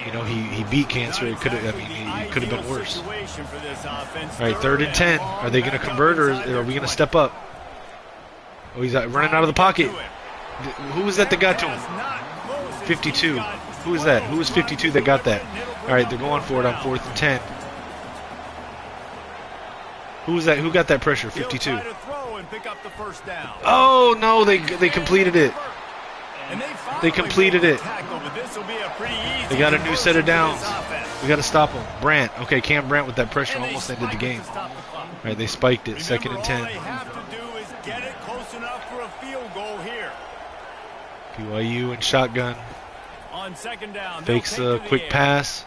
you know, he beat cancer. It could have been worse. All right, 3rd and 10. Are they going to convert, or are we going to step up? Oh, he's running out of the pocket. Who was that got to him? 52. Who was that? Who was 52 that got that? All right, they're going for it on 4th and 10. Who was that? Who got that pressure? 52. Oh, no, they completed it. They completed it. They got a new set of downs. We got to stop them. Brandt. Okay, Cam Brandt with that pressure almost ended the game. All right, they spiked it. 2nd and 10. BYU in shotgun. Fakes a quick pass.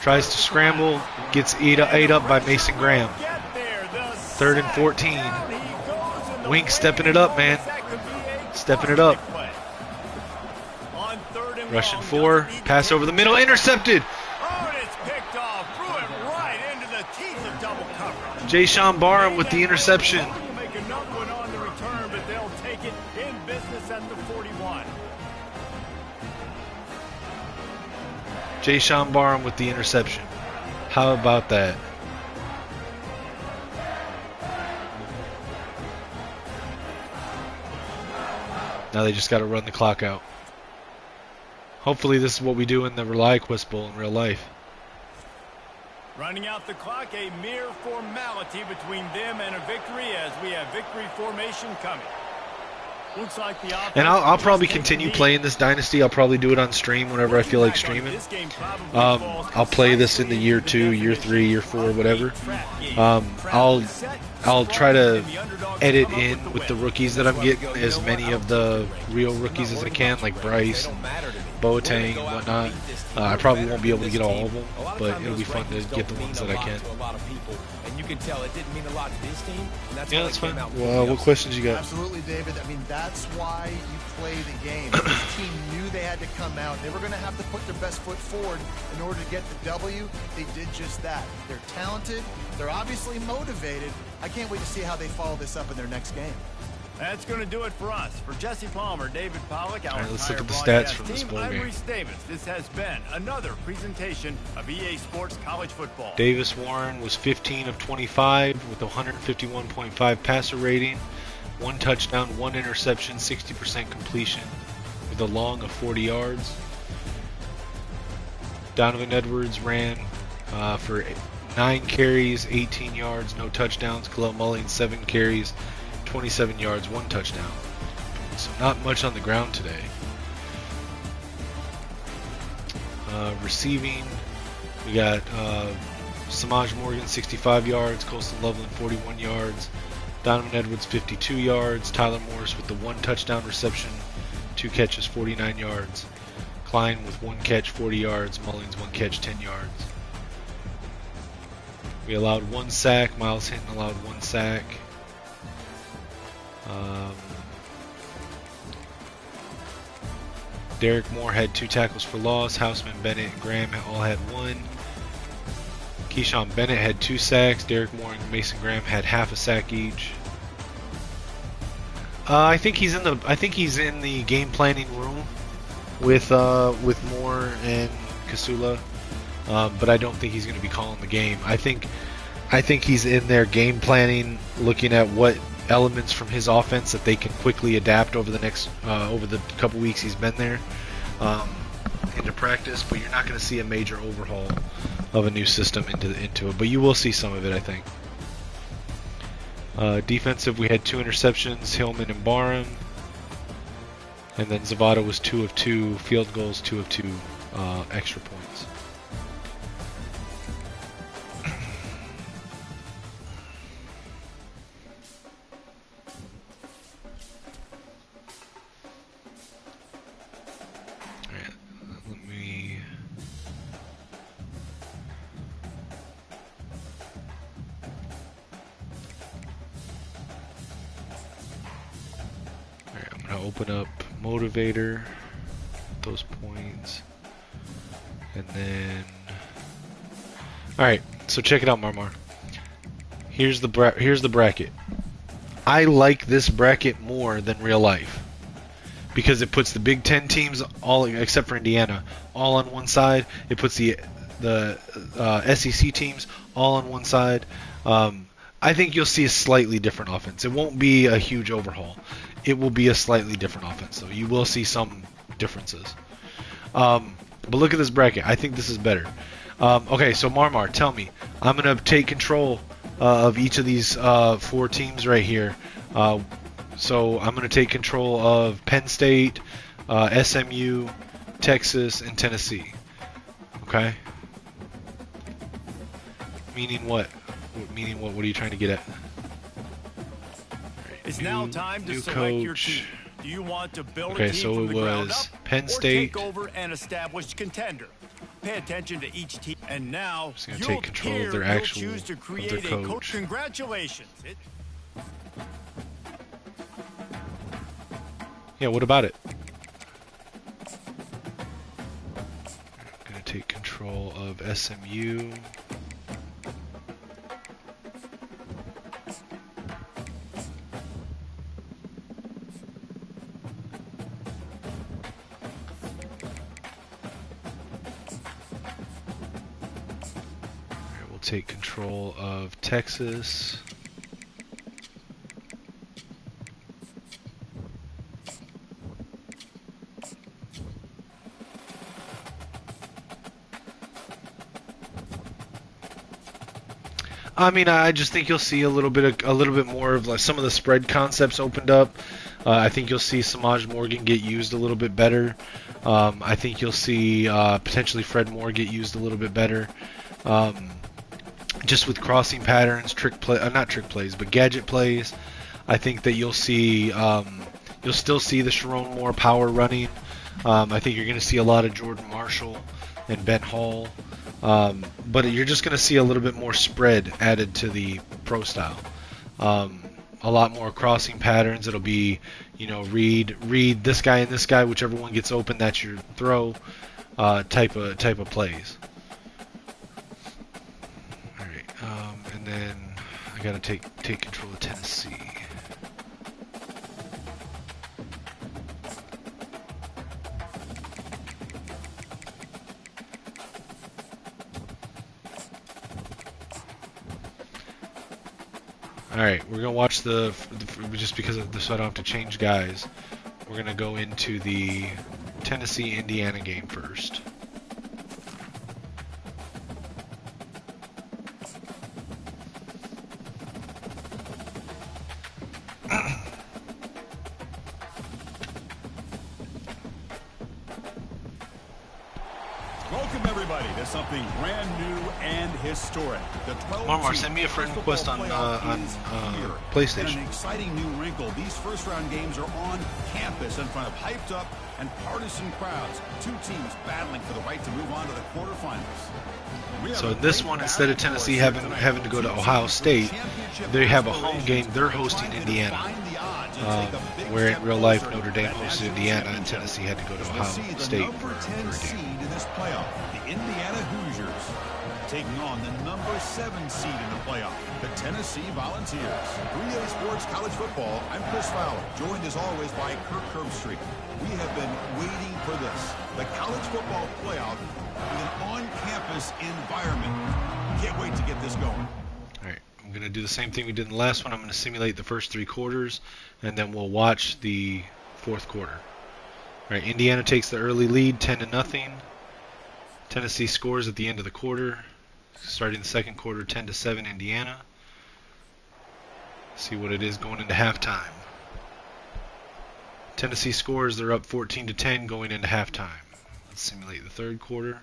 Tries to scramble. Gets ate up by Mason Graham. 3rd and 14. Wink stepping it up, man. Stepping it up. Russian 4. Pass over the middle. Intercepted. Jay-Sean Barham with the interception. Jay-Sean Barham with the interception. How about that? Now they just got to run the clock out. Hopefully this is what we do in the ReliQuest Bowl in real life. Running out the clock, a mere formality between them and a victory as we have victory formation coming. Looks like the and I'll probably continue playing this dynasty. I'll probably do it on stream whenever I feel like streaming. I'll play this in the year 2, year 3, year 4, whatever. I'll try to edit in with the rookies that I'm getting, as many of the real rookies as I can, like Bryce, Boateng and whatnot. I probably won't be able to get all of them, but it'll be fun to get the ones that I can. And you can tell it didn't mean a lot to this team, and that's Yeah, that's fine. Well, what questions you got? Absolutely, David. I mean, that's why you play the game. This team knew they had to come out. They were going to have to put their best foot forward in order to get the W. They did just that. They're talented. They're obviously motivated. I can't wait to see how they follow this up in their next game. That's going to do it for us. For Jesse Palmer, David Pollack, our let's look entire at the stats broadcast from this team, bowl I'm game. Reese Davis. This has been another presentation of EA Sports College Football. Davis Warren was 15 of 25 with a 151.5 passer rating, 1 touchdown, 1 interception, 60% completion with a long of 40 yards. Donovan Edwards ran for 9 carries, 18 yards, no touchdowns. Khalil Mullins 7 carries, 27 yards, 1 touchdown. So not much on the ground today. Receiving, we got Samaj Morgan 65 yards, Colston Loveland 41 yards, Donovan Edwards 52 yards, Tyler Morris with the 1 touchdown reception, 2 catches, 49 yards, Klein with 1 catch, 40 yards, Mullins 1 catch, 10 yards. We allowed 1 sack, Miles Hinton allowed 1 sack. Derek Moore had 2 tackles for loss. Houseman, Bennett, and Graham all had 1. Keyshawn Bennett had 2 sacks. Derek Moore and Mason Graham had half a sack each. I think he's in the game planning room with Moore and Kasula, but I don't think he's going to be calling the game. I think he's in there game planning, looking at what elements from his offense that they can quickly adapt over the next over the couple weeks he's been there into practice. But you're not going to see a major overhaul of a new system into it, but you will see some of it, I think. Defensive, we had 2 interceptions, Hillman and Barham, and then Zavada was 2 of 2 field goals, 2 of 2 extra points. Open up motivator, those points, and then alright, so check it out, Marmar. Here's the bracket. I like this bracket more than real life because it puts the Big Ten teams, all except for Indiana, all on one side. It puts the SEC teams all on one side. I think you'll see a slightly different offense. It won't be a huge overhaul. It will be a slightly different offense, so you will see some differences. But look at this bracket. I think this is better. Okay, so Marmar, tell me. I'm going to take control of each of these 4 teams right here. So I'm going to take control of Penn State, SMU, Texas, and Tennessee. Okay? Meaning what? Meaning what? What are you trying to get at? It's now time to select your team. Do you want to build a team so from it the ground was up, Penn or State. take over an established contender? Pay attention to each team, and now Just gonna take control of their actual choose to create of their a coach. Congratulations! Yeah, what about it? I'm gonna take control of SMU. Take control of Texas. I mean, I just think you'll see a little bit more of like some of the spread concepts opened up. I think you'll see Samaj Morgan get used a little bit better. I think you'll see potentially Fred Moore get used a little bit better. Just with crossing patterns, not trick plays, but gadget plays. I think that you'll see, you'll still see the Sharon Moore power running. I think you're going to see a lot of Jordan Marshall and Ben Hall. But you're just going to see a little bit more spread added to the pro style. A lot more crossing patterns. It'll be, read this guy and this guy, whichever one gets open, that's your throw type of plays. All right, and then I got to take control of Tennessee. All right, we're gonna watch the just because of this, so I don't have to change guys. We're gonna go into the Tennessee-Indiana game first. Welcome everybody to something brand new and historic. The 12 Marmar, send me a friend request on PlayStation. And an exciting new wrinkle. These first-round games are on campus in front of hyped-up and partisan crowds. Two teams battling for the right to move on to the quarterfinals. So this one, instead of Tennessee having to go to Ohio State, they have a home game. They're hosting Indiana. Where in real life Notre Dame hosted Indiana and Tennessee had to go to Ohio State for a game. This playoff, the Indiana Hoosiers taking on the number 7 seed in the playoff, the Tennessee Volunteers. For EA Sports College Football, I'm Chris Fowler, joined as always by Kirk Herbstreit. We have been waiting for this, the college football playoff with an on-campus environment. Can't wait to get this going. All right, I'm going to do the same thing we did in the last one. I'm going to simulate the first 3 quarters, and then we'll watch the 4th quarter. All right, Indiana takes the early lead, 10-0. Tennessee scores at the end of the quarter. Starting the 2nd quarter, 10-7 Indiana. See what it is going into halftime. Tennessee scores, they're up 14-10 going into halftime. Let's simulate the 3rd quarter.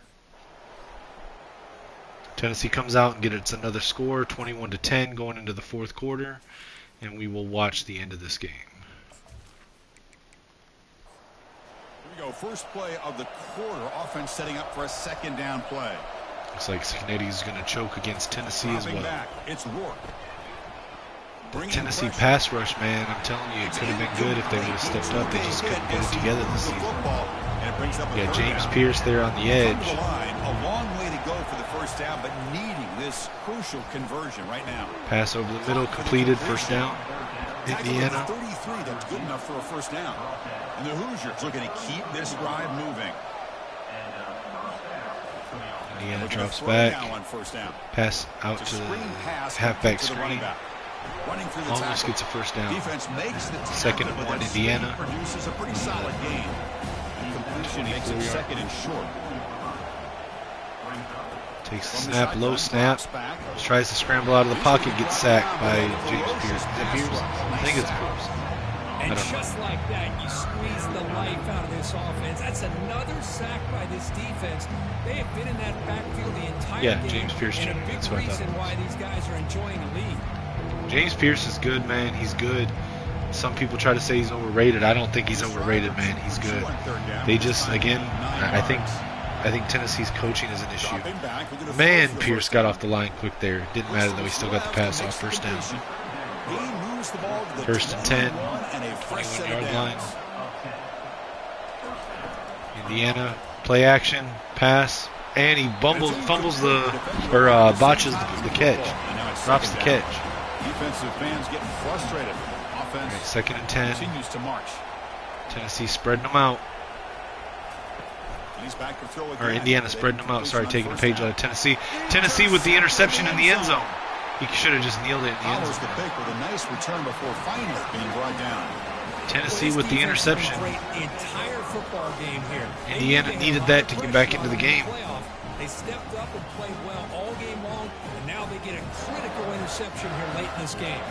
Tennessee comes out and gets another score, 21-10 going into the 4th quarter, and we will watch the end of this game. First play of the quarter, offense setting up for a 2nd down play. Looks like Cincinnati's going to choke against Tennessee as well. Back. It's Rourke. The Tennessee pass rush, man, I'm telling you, it could have been good if they would have stepped up. They just couldn't get it together this season. Yeah, James Pierce there on the edge. A long way to go for the first down, but needing this crucial conversion right now. Pass over the middle, completed, first down. Indiana. 33, that's good enough for a first down. And the Hoosiers looking to keep this drive moving. Indiana drops back. Pass out to the halfback screen. Almost gets a first down. 2nd and 1, Indiana. Produces a pretty solid game. Completion makes it 2nd and short. Takes the snap, low snap. Tries to scramble out of the pocket, gets sacked by James Pierce. Is it Pierce? I think it's Pierce. And just like that, you squeeze the life out of this offense. That's another sack by this defense. They have been in that backfield the entire game. James Pierce. And a big reason why these guys are enjoying the lead. James Pierce is good, man. He's good. Some people try to say he's overrated. I don't think he's overrated, man. He's good. They just, again, I think Tennessee's coaching is an issue. Man, Pierce got off the line quick there. Didn't matter, though. He still got the pass off. First down. 1st and 10. 21-yard line. Indiana, play action, pass, and he botches the catch. Drops the catch. Defensive fans getting frustrated. Offense right, 2nd and 10. Continues to march. Tennessee spreading them out. He's back to throw again. Or Indiana spreading them out. Sorry, taking a page out of Tennessee. Tennessee with the interception in the end zone. He should have just kneeled it in the end zone. The pick with a nice return before finally being brought down. Tennessee with the interception. Great entire football game here. Indiana needed that to get back into the game. They stepped up and played well all game long, and now they get a critical interception here late in this game.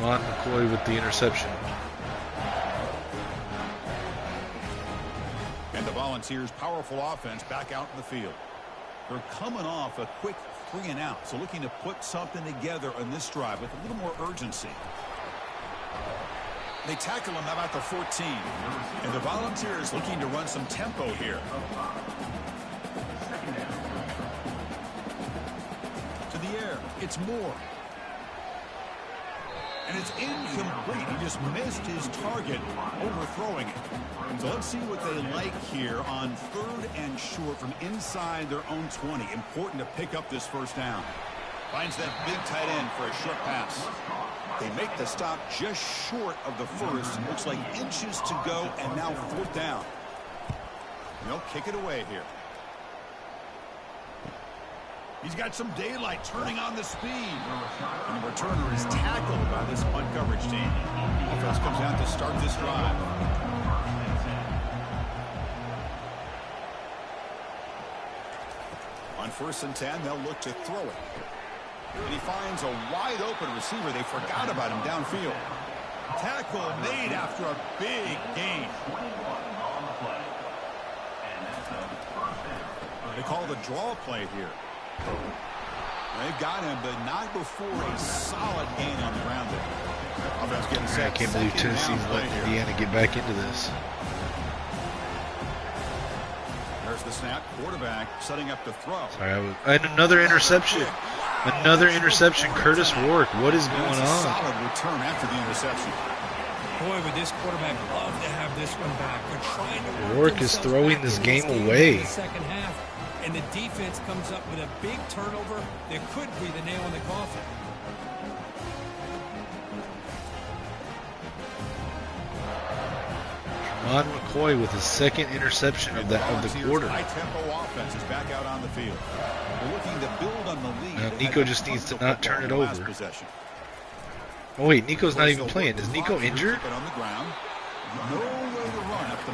Ron McCoy with the interception. And the Volunteers' powerful offense back out in the field. They're coming off a quick 3-and-out, so looking to put something together on this drive with a little more urgency. They tackle him about the 14. And the Volunteers looking to run some tempo here. To the air. It's Moore. And it's incomplete. He just missed his target, overthrowing it. So let's see what they like here on 3rd and short from inside their own 20. Important to pick up this first down. Finds that big tight end for a short pass. They make the stop just short of the first. Looks like inches to go, and now 4th down. And they'll kick it away here. He's got some daylight, turning on the speed. And the returner is tackled by this punt coverage team. Offense comes out to start this drive. On 1st and 10, they'll look to throw it. And he finds a wide open receiver. They forgot about him downfield. Tackle made after a big gain. They call the draw play here. They've got him, but not before a solid gain on the ground there. Offense getting set. I can't believe Tennessee's letting Indiana get back into this. There's the snap. Quarterback setting up the throw. Sorry, and another interception. Another interception. Curtis Rourke. What is going on? Solid return after the interception. Boy, would this quarterback love to have this one back. They're trying to Rourke is throwing this game away. In the second half, and the defense comes up with a big turnover that could be the nail in the coffin. Ron McCoy with his 2nd interception of the quarter. High-tempo offense is back out on the field. They're looking to build on the lead. Now Nico just needs to not turn it over. Oh wait, Nico's not even playing. Is Nico injured?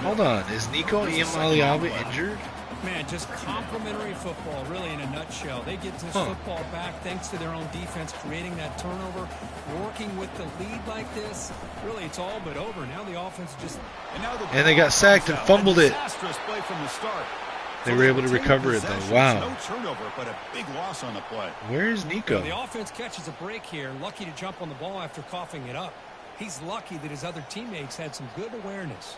Hold on, is Nico Iamaleava injured? Man, just complimentary football, really, in a nutshell. They get this football back thanks to their own defense, creating that turnover, working with the lead like this. Really, it's all but over. Now the offense just... And they got sacked and fumbled it. Play from the start. They were able to recover it, though. Wow. No turnover, but a big loss on the play. Where is Nico? The offense catches a break here, lucky to jump on the ball after coughing it up. He's lucky that his other teammates had some good awareness.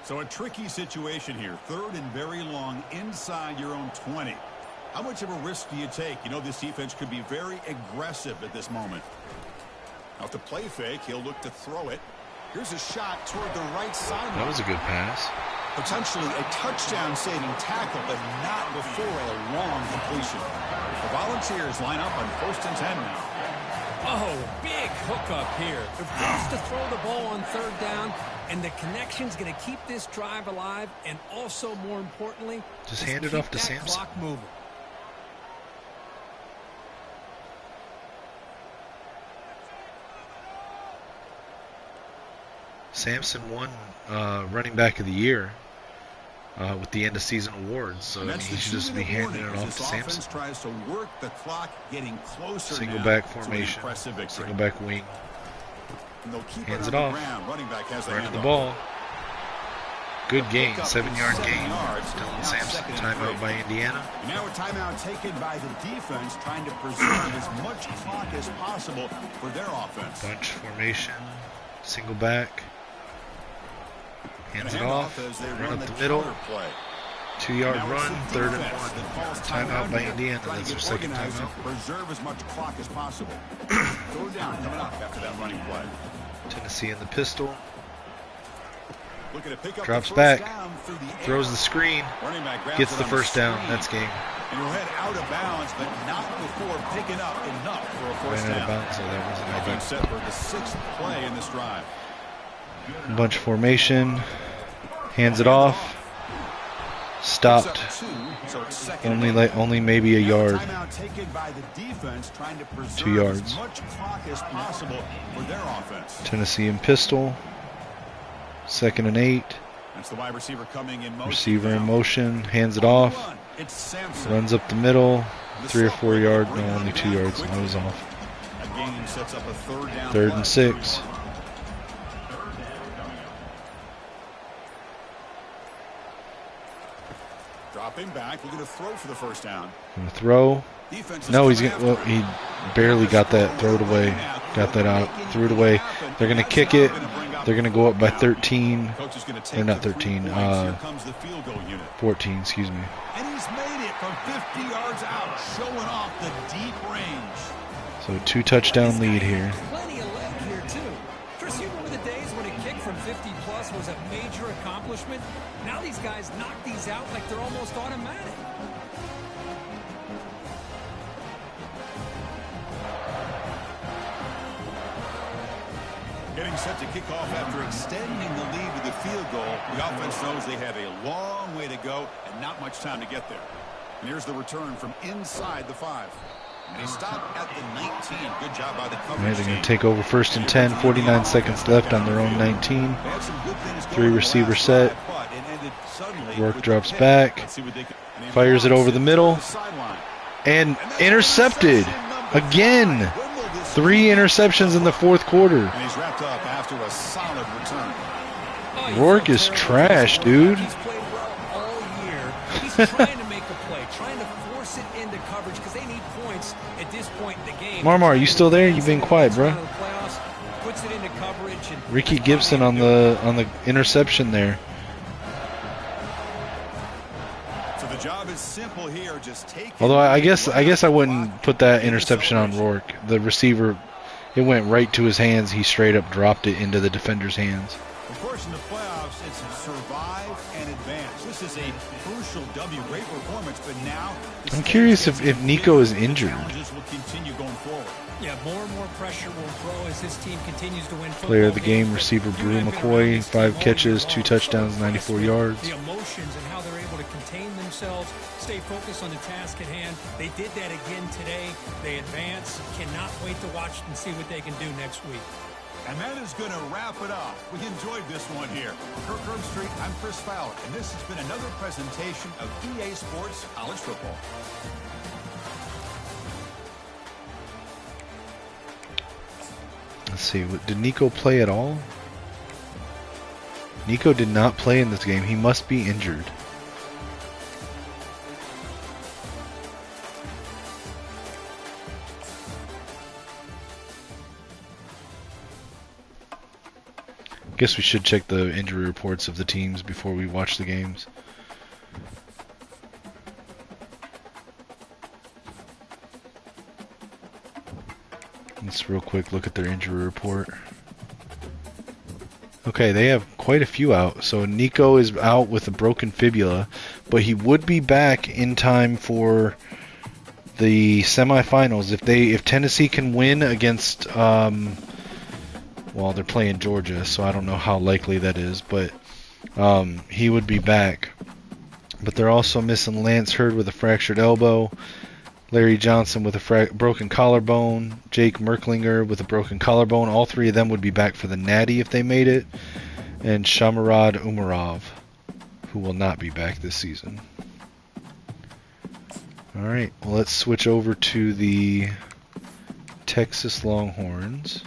So a tricky situation here. 3rd and very long inside your own 20. How much of a risk do you take? You know this defense could be very aggressive at this moment. Now to play fake, he'll look to throw it. Here's a shot toward the right sideline. That was a good pass. Potentially a touchdown-saving tackle, but not before a long completion. The Volunteers line up on 1st and 10 now. Oh, big hookup here. They're forced to throw the ball on 3rd down, and the connection's going to keep this drive alive, and also, more importantly, just hand it off to Samson. Clock moving. Samson won running back of the year with the end of season awards, so he should just be handing it off to Samson. Tries to work the clock, getting closer. Single back formation, single back wing. Hands it off. Right to the ball. Good gain, 7-yard gain. Dylan Sampson, timeout by Indiana. Now a timeout taken by the defense, trying to preserve as much clock as possible for their offense. Bunch formation, single back. Hands it off, run up the middle. 2-yard run, 3rd and 1. Timeout by Indiana. That's their 2nd timeout. Preserve as much clock as possible. Throw down coming up after that running play. Tennessee in the pistol. Drops back, throws the screen, gets the first down. That's game. And he'll head out of bounds, but not before picking up enough for a first down. Ran out of bounds, so that wasn't a good. Set for the 6th play in this drive. Bunch formation, hands it off. Stopped. Only maybe a yard. 2 yards. Tennessee in pistol. 2nd and 8. That's the wide receiver coming in motion. Receiver in motion, hands it off. Runs up the middle. 3 or 4 yards. No, only 2 yards. I was off. 3rd and 6. Stepping back, looking to throw for the first down. Gonna throw. No, he's gonna. Well, he barely got that. Throw it away. Got that out. Threw it away. They're gonna kick it. They're gonna go up by 13. Or not 13. 14. Excuse me. And he's made it from 50 yards out, showing off the deep range. So 2-touchdown lead here. Plenty of leg here too. Chris, you remember the days when a kick from 50 plus was a major accomplishment? Now these guys knock these out like they're almost automatic. Getting set to kick off after extending the lead with the field goal. The offense knows they have a long way to go and not much time to get there. And here's the return from inside the 5. And he stopped at the 19. Good job by the coverage. Right, they're going to take over 1st and 10. 49 seconds left on their own 19. 3 receiver set. Rourke drops back. Fires it over the middle. And intercepted. Again. 3 interceptions in the 4th quarter. And he's wrapped up after a solid return. Rourke is trash, dude. He's played well all year. He's trying to make a play, trying to force it into coverage because they need points at this point in the game. Marmar, you still there? You've been quiet, bro. Puts it into coverage and Ricky Gibson on the interception there. So the job is simple here. Just take. Although I guess I wouldn't put that interception on Rourke. The receiver, it went right to his hands. He straight up dropped it into the defender's hands. Of course, in the playoffs, it's survive and advance. This is a crucial W. Great performance, but now I'm curious if Nico is injured. Challenges will continue going forward. yeah, more and more pressure will grow as this team continues to win. Player of the game, receiver Brew McCoy, 5 catches, 2 touchdowns, 94 yards. The emotions and how they're able to contain themselves, stay focused on the task at hand. They did that again today. They advance. Cannot wait to watch and see what they can do next week. And that is going to wrap it up. We enjoyed this one here. Kirk Street, I'm Chris Fowler, and this has been another presentation of EA Sports College Football. Let's see, did Nico play at all? Nico did not play in this game. He must be injured. Guess we should check the injury reports of the teams before we watch the games. Let's real quick look at their injury report. Okay, they have quite a few out. So Nico is out with a broken fibula, but he would be back in time for the semifinals if Tennessee can win against well, they're playing Georgia, so I don't know how likely that is, but he would be back. But they're also missing Lance Hurd with a fractured elbow, Larry Johnson with a broken collarbone, Jake Merklinger with a broken collarbone. All 3 of them would be back for the Natty if they made it, and Shamarad Umarov, who will not be back this season. Alright, well, let's switch over to the Texas Longhorns.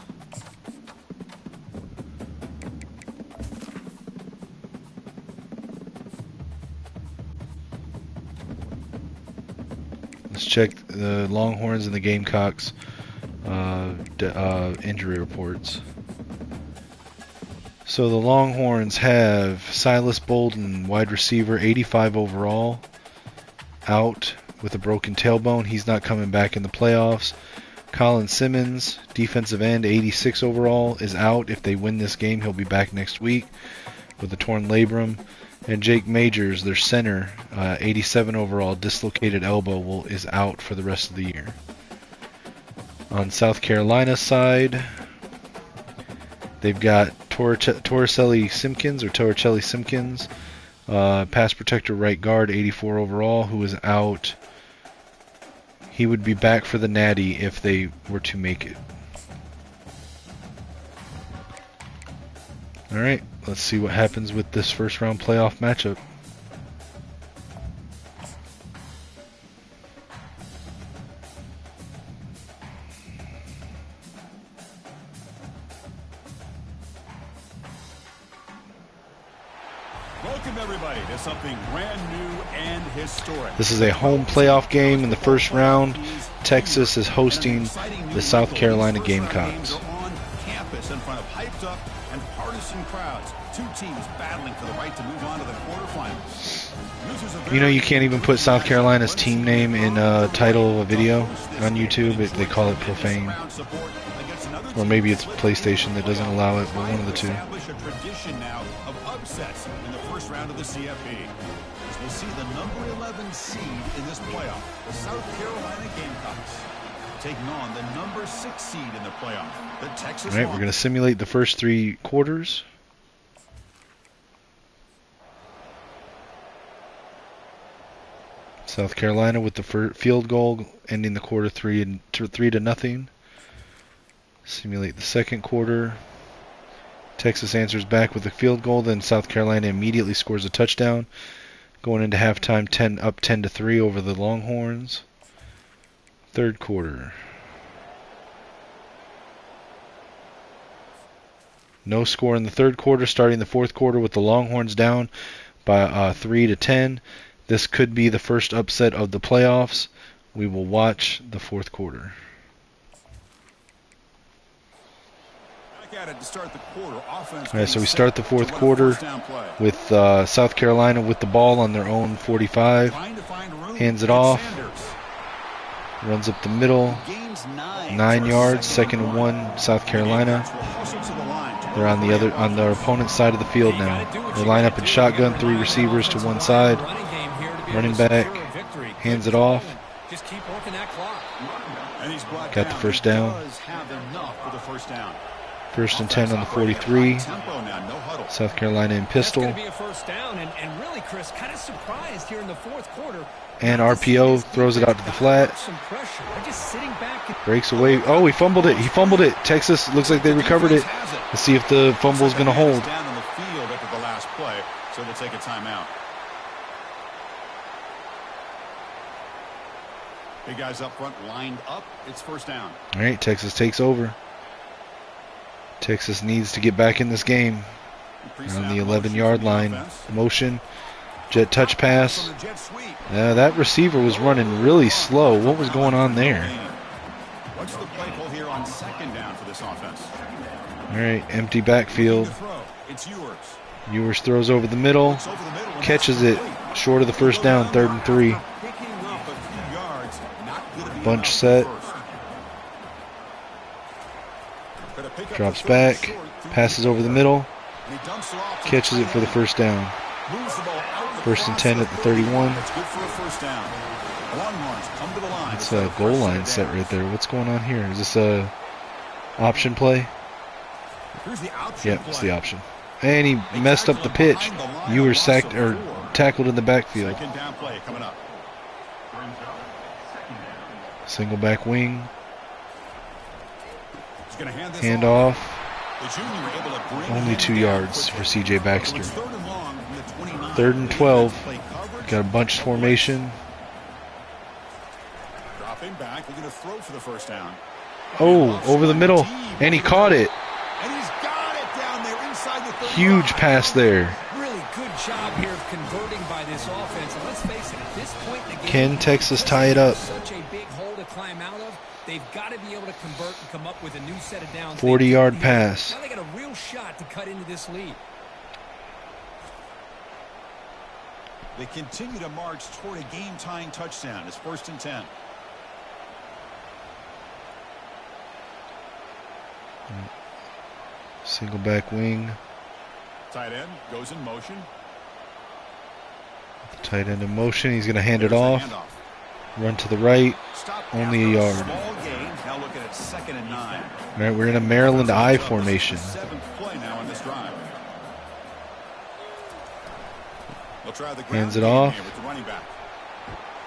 Let's check the Longhorns and the Gamecocks injury reports. So the Longhorns have Silas Bolden, wide receiver, 85 overall, out with a broken tailbone. He's not coming back in the playoffs. Colin Simmons, defensive end, 86 overall, is out. If they win this game, he'll be back next week with a torn labrum. And Jake Majors, their center, 87 overall, dislocated elbow, is out for the rest of the year. On South Carolina's side, they've got Torricelli Simpkins, pass protector right guard, 84 overall, who is out. He would be back for the Natty if they were to make it. Alright, let's see what happens with this first round playoff matchup. Welcome everybody to something brand new and historic. This is a home playoff game in the first round. Texas is hosting the South Carolina Gamecocks. On campus in front of hyped up and partisan crowds. Two teams battling for the right to move on to the quarterfinals. You know, you can't even put South Carolina's team name in title of a video on YouTube. They call it profane. Or maybe it's PlayStation that doesn't allow it, but one of the two. Establish a tradition now of upsets in the first round of the CFP. As we'll see the number 11 seed in this playoff, the South Carolina Gamecocks, taking on the number 6 seed in the playoff, the Texas. All right, we're going to simulate the first 3 quarters. South Carolina with the field goal, ending the quarter 3-0. Simulate the second quarter. Texas answers back with a field goal, then South Carolina immediately scores a touchdown, going into halftime 10-3 over the Longhorns. Third quarter. No score in the third quarter, starting the fourth quarter with the Longhorns down by 3-10. This could be the first upset of the playoffs. We will watch the fourth quarter. At it to start the quarter. Offense. All right, so we start the fourth quarter with South Carolina with the ball on their own 45. Hands it off. Runs up the middle. 9 yards. 2nd and 1. South Carolina. They're on their opponent's side of the field now. They line up in shotgun. 3 receivers to one side. Running back. Hands it off. Got the first down. First and 10 on the 43. South Carolina in pistol. And RPO throws it out to the flat. Breaks away. Oh, he fumbled it. He fumbled it. Texas looks like they recovered it. Let's see if the fumble is going to hold. Down on the field after the last play, so we'll take a timeout. Big guys up front lined up. It's first down. All right, Texas takes over. Texas needs to get back in this game. On the 11-yard line. Motion. Jet touch pass. That receiver was running really slow. What was going on there? What's the play call here on second down for this offense? All right, empty backfield. It's Ewers throws over the middle. Catches it short of the first down, 3rd and 3. Bunch set. Drops back. Passes over the middle. Catches it for the first down. 1st and 10 at the 31. It's a goal line set right there. What's going on here? Is this a option play? Yep, it's the option. And he messed up the pitch. Ewers sacked or tackled in the backfield. Single back wing. Hand off. Only 2 yards for C.J. Baxter. 3rd and 12. Got a bunch formation. Dropping back, looking to throw for the first down. Oh, over the middle, and he caught it. And he's got it down there inside the 30. Huge pass there. Really good job here of converting by this offense. And let's face it, at this point in the game, Can Texas tie it up? Such a big hole to climb out of. They've got to be able to convert and come up with a new set of downs. 40-yard pass. Now they got a real shot to cut into this lead. They continue to march toward a game-tying touchdown. It's 1st and 10. Single back wing. Tight end goes in motion. Tight end in motion. He's going to hand it off. Run to the right. Only a yard. Small gain. Now looking at 2nd and 9. All right, we're in a Maryland I formation. 7th play now on this drive. They'll try the Hands it off. with the running back.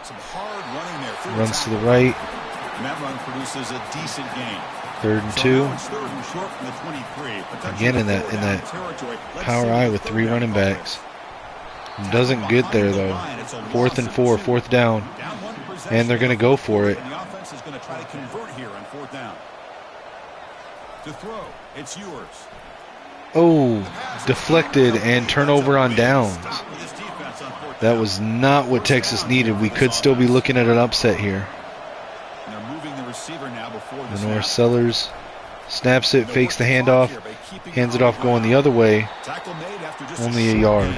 Some hard running there. Runs to the right. And that run produces a decent gain. 3rd and 2. So now it's 3rd and short from the 23. Again in that power I with 3 running backs. Doesn't get there though. 4th and 4, 4th down. And they're going to go for it. And the offense is going to try to convert here on 4th down. To throw, it's Ewers. Oh, deflected and turnover on downs. That was not what Texas needed. We could still be looking at an upset here. Lenore Sellers snaps it, fakes the handoff, hands it off going the other way. Only a yard.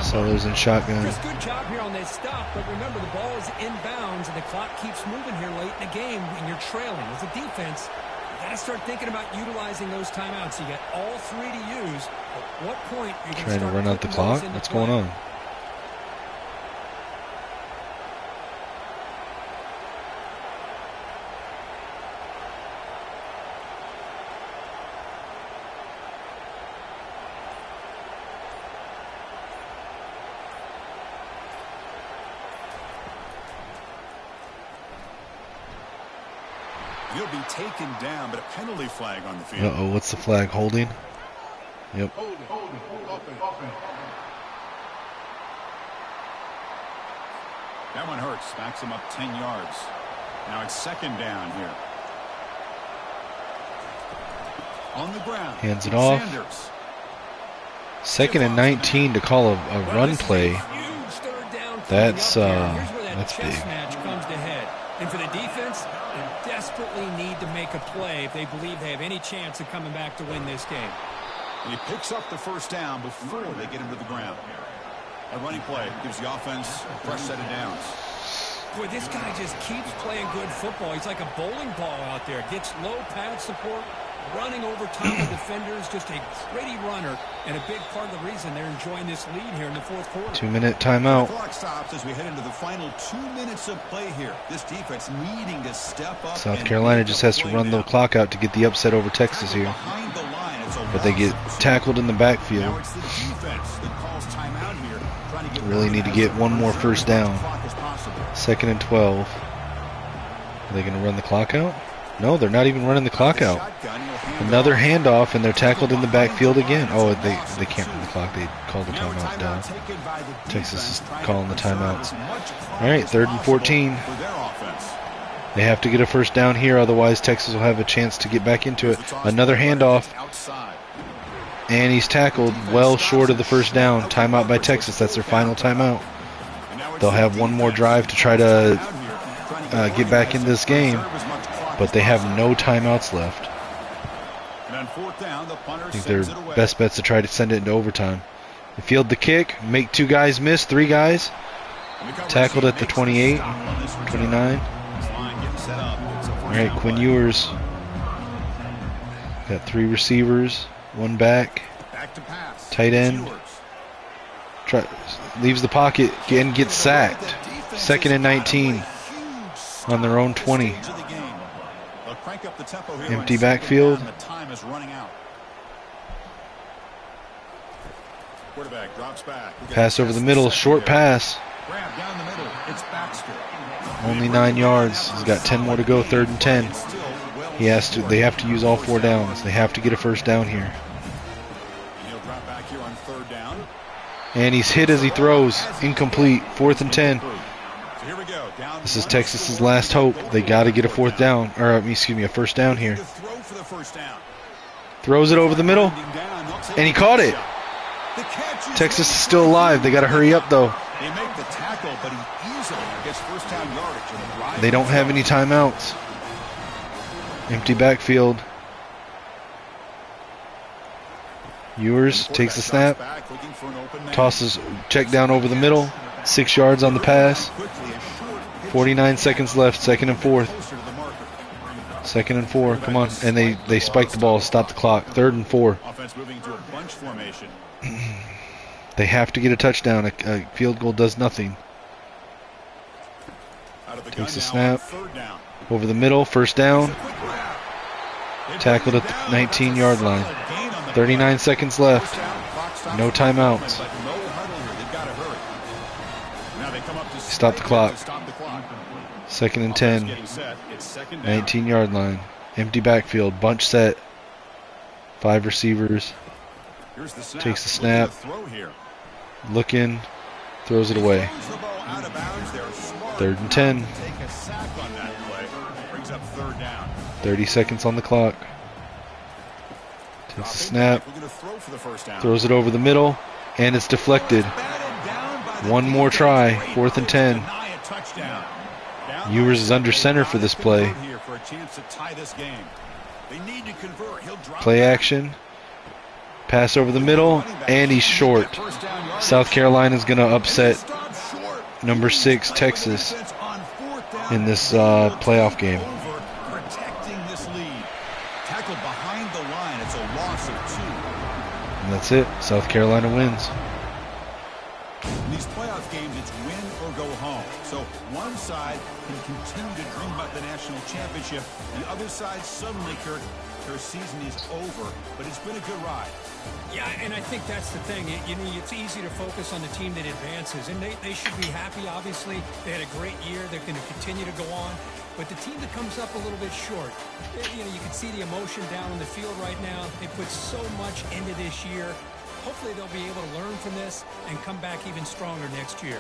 Sellers in shotgun. Just good job here on this stop, but remember the ball is inbounds and the clock keeps moving here late in the game and you're trailing. As a defense, you got to start thinking about utilizing those timeouts. You got all three to use. At what point are you trying to run out the clock? What's going on? He'll be taken down, but a penalty flag on the field. Uh-oh, what's the flag? Holding? Yep. That one hurts. Backs him up 10 yards. Now it's second down here. On the ground. Hands it off. Sanders. Second and 19 to call a run play. That's big. Comes to head. And for the defense, they desperately need to make a play if they believe they have any chance of coming back to win this game. And he picks up the first down before they get him to the ground. A running play gives the offense a fresh set of downs. Boy, this guy just keeps playing good football. He's like a bowling ball out there. Gets low pad support, running over top of defenders. Just a gritty runner, and a big part of the reason they're enjoying this lead here in the fourth quarter. 2-minute timeout. The clock stops as we head into the final 2 minutes of play here. This defense needing to step up. South Carolina just has to run the clock out to get the upset over Texas here. But they get tackled in the backfield. Really need to get one more first down. Second and 12. Are they going to run the clock out? No, they're not even running the clock out. Another handoff, and they're tackled in the backfield again. Oh, they can't run the clock. They called the timeout down. Texas is calling the timeouts. All right, 3rd and 14. They have to get a first down here, otherwise Texas will have a chance to get back into it. Another handoff. And he's tackled well short of the first down. Timeout by Texas. That's their final timeout. They'll have one more drive to try to get back in this game, but they have no timeouts left. I think their best bet's to try to send it into overtime. They field the kick, make 2 guys miss, 3 guys. Tackled at the 28, 29. All right, Quinn Ewers. Got 3 receivers, 1 back. Tight end. Leaves the pocket and gets sacked. 2nd and 19 on their own 20. Empty backfield. Pass over the middle, short pass. Only 9 yards. He's got 10 more to go. 3rd and 10. They have to use all 4 downs. They have to get a first down here. And he's hit as he throws. Incomplete. 4th and 10. This is Texas's last hope. They got to get a first down here. Throws it over the middle, and he caught it. Texas is still alive. They got to hurry up though. They don't have any timeouts. Empty backfield. Ewers takes the snap, tosses check down over the middle, 6 yards on the pass. 49 seconds left, 2nd and 4th. 2nd and 4, come on. And they spike the ball, stop the clock. 3rd and 4. They have to get a touchdown. A field goal does nothing. Takes the snap. Over the middle, first down. Tackled at the 19-yard line. 39 seconds left. No timeouts. Stop the clock. 2nd and 10. 19-yard line. Empty backfield. Bunch set. 5 receivers. Takes the snap. Looking. Throws it away. 3rd and 10. 30 seconds on the clock. It's a snap. Throws it over the middle, and it's deflected. One more try, 4th and 10. Ewers is under center for this play. Play action. Pass over the middle, and he's short. South Carolina is going to upset number 6 Texas in this playoff game. And that's it. South Carolina wins. In these playoff games, it's win or go home. So one side can continue to dream about the national championship. The other side suddenly, Kirk, their season is over. But it's been a good ride. Yeah, and I think that's the thing. It's easy to focus on the team that advances, and they should be happy, obviously. They had a great year. They're going to continue to go on. But the team that comes up a little bit short, you can see the emotion down on the field right now. They put so much into this year. Hopefully they'll be able to learn from this and come back even stronger next year.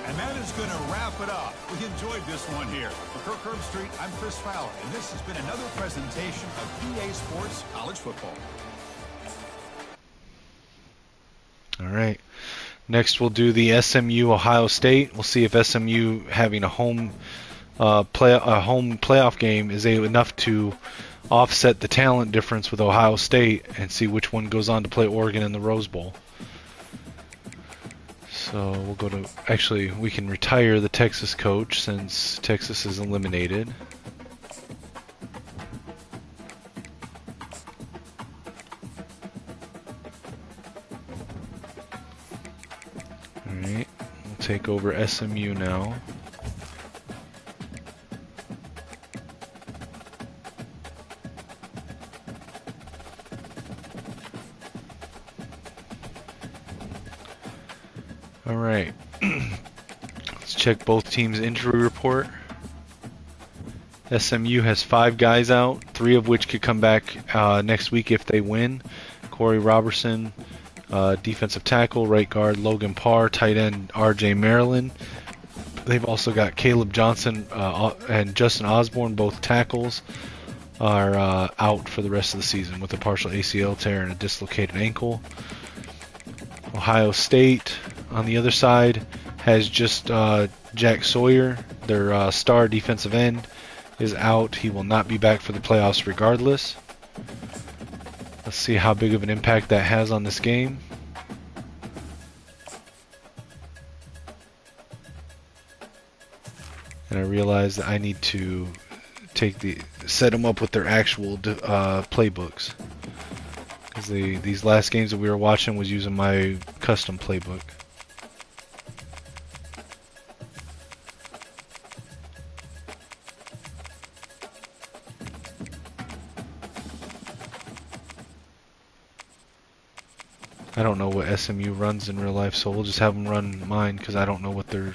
And that is going to wrap it up. We enjoyed this one here. For Kirk Herbstreit, I'm Chris Fowler, and this has been another presentation of EA Sports College Football. All right. Next, we'll do the SMU Ohio State. We'll see if SMU having a home playoff game is enough to offset the talent difference with Ohio State, and see which one goes on to play Oregon in the Rose Bowl. So we'll go to, actually, we can retire the Texas coach since Texas is eliminated. Alright, we'll take over SMU now. Alright, let's check both teams' injury report. SMU has 5 guys out, 3 of which could come back next week if they win. Corey Robertson, defensive tackle, right guard Logan Parr, tight end RJ Maryland. They've also got Caleb Johnson and Justin Osborne, both tackles, are out for the rest of the season with a partial ACL tear and a dislocated ankle. Ohio State, on the other side, has just Jack Sawyer, their star defensive end, is out. He will not be back for the playoffs regardless. Let's see how big of an impact that has on this game. And I realize that I need to set them up with their actual playbooks. Because these last games that we were watching was using my custom playbook. I don't know what SMU runs in real life, so we'll just have them run mine because I don't know what their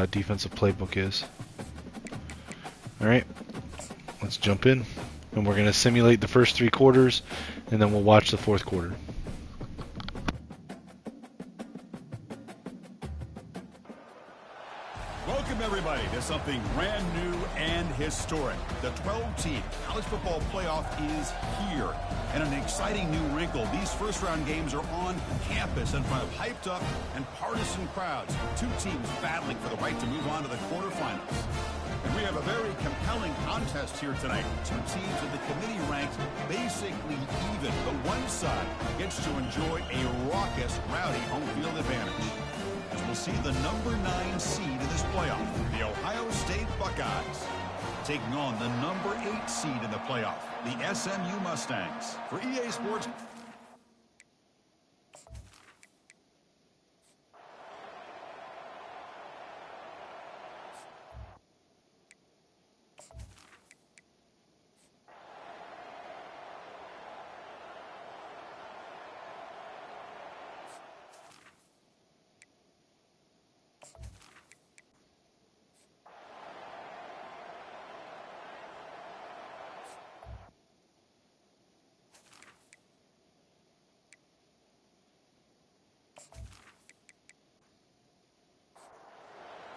defensive playbook is. Alright, let's jump in. And we're going to simulate the first 3 quarters, and then we'll watch the 4th quarter. Welcome, everybody, to something brand new and historic. The 12-team college football playoff is here. And an exciting new wrinkle, these first-round games are on campus in front of hyped-up and partisan crowds. 2 teams battling for the right to move on to the quarterfinals. And we have a very compelling contest here tonight. 2 teams in the committee ranked basically even, but one side gets to enjoy a raucous, rowdy home field advantage. As we'll see the number 9 seed in this playoff, the Ohio State Buckeyes, taking on the number 8 seed in the playoff, the SMU Mustangs. For EA Sports.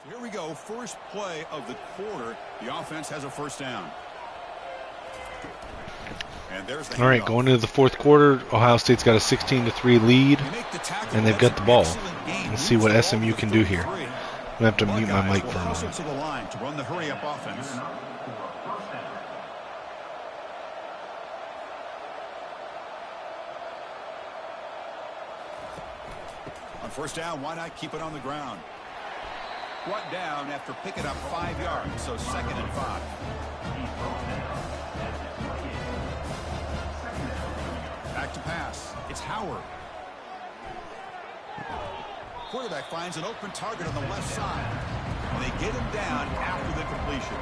Here we go, first play of the quarter. The offense has a first down. And there's the All right, handoff. going into the fourth quarter, Ohio State's got a 16-3 lead, They make the tackle. and they've That's got the an ball. excellent gain. Let's see what Moves the SMU ball to can do here. 33. I'm gonna have to mute my Buckeyes mic will for a hustle moment. to the line to run the hurry-up offense. On first down, why not keep it on the ground? Brought down after picking up 5 yards, so 2nd and 5. Back to pass. It's Howard. Quarterback finds an open target on the left side. And they get him down after the completion.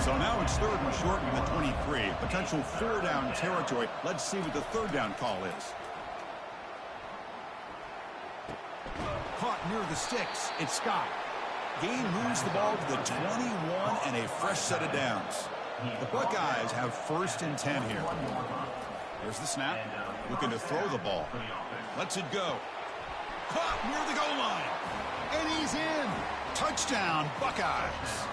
So now it's 3rd and short from the 23. Potential 4-down territory. Let's see what the 3rd down call is. Caught near the sticks. It's Scott. Gain moves the ball to the 21 and a fresh set of downs. The Buckeyes have 1st and 10 here. There's the snap. Looking to throw the ball. Lets it go. Caught near the goal line. And he's in. Touchdown, Buckeyes.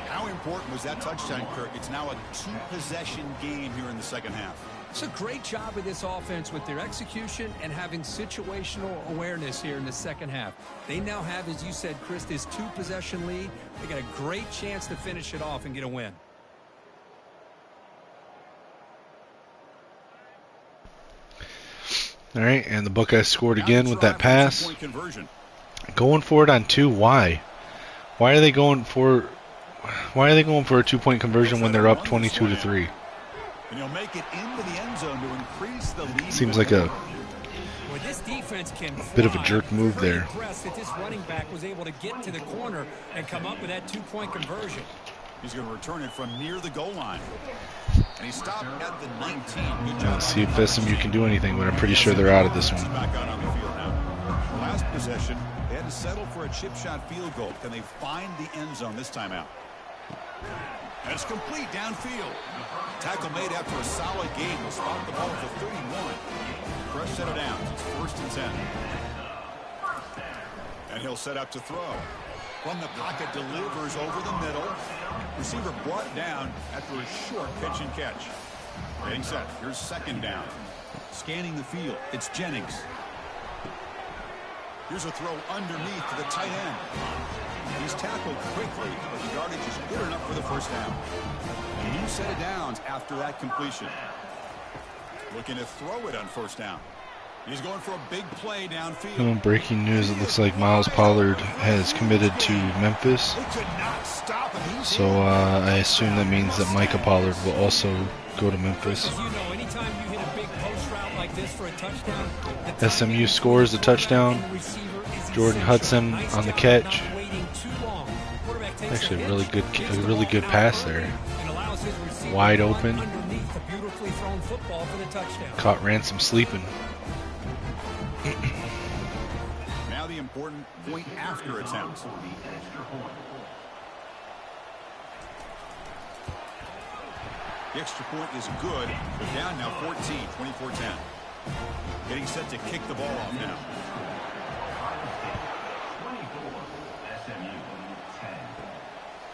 How important was that touchdown, Kirk? It's now a 2-possession game here in the second half. It's a great job of this offense with their execution and having situational awareness here in the second half. They now have, as you said, Chris, this 2-possession lead. They got a great chance to finish it off and get a win. All right, and the Buckeyes scored again with that pass. Going for it on 2. Why? Why are they going for a 2-point conversion when they're up 22-3? And he'll make it into the end zone to increase the lead. Seems like a Well, this defense can bit of a jerk move Very there. impressed that this running back was able to get to the corner and come up with that 2-point conversion. He's going to return it from near the goal line. And he stopped at the 19. Good job. Let's see if SMU can do anything, but I'm pretty sure they're out of this one. Back out on the field now. Last possession, they had to settle for a chip shot field goal. Can they find the end zone this time out? And it's complete downfield. Tackle made after a solid gain. Will spot the ball at the 31. Fresh set of downs. It's 1st and 10. And he'll set up to throw. From the pocket, delivers over the middle. Receiver brought down after a short pitch and catch. Getting set. Here's 2nd down. Scanning the field. It's Jennings. Here's a throw underneath to the tight end. He's tackled quickly, but the yardage is good enough for the 1st down. A new set of downs after that completion. Looking to throw it on 1st down. He's going for a big play downfield. Breaking news, it looks like Miles Pollard has committed to Memphis. They could not stop him. So I assume that means that Micah Pollard will also go to Memphis. As you know, anytime you hit a big post route like this for a touchdown, SMU scores a touchdown. Jordan Hudson on the catch. Actually, a really good pass there. Wide open. Caught Ransom sleeping. Now the important point after attempt. The extra point is good. They're down now 14, 24-10. Getting set to kick the ball off now.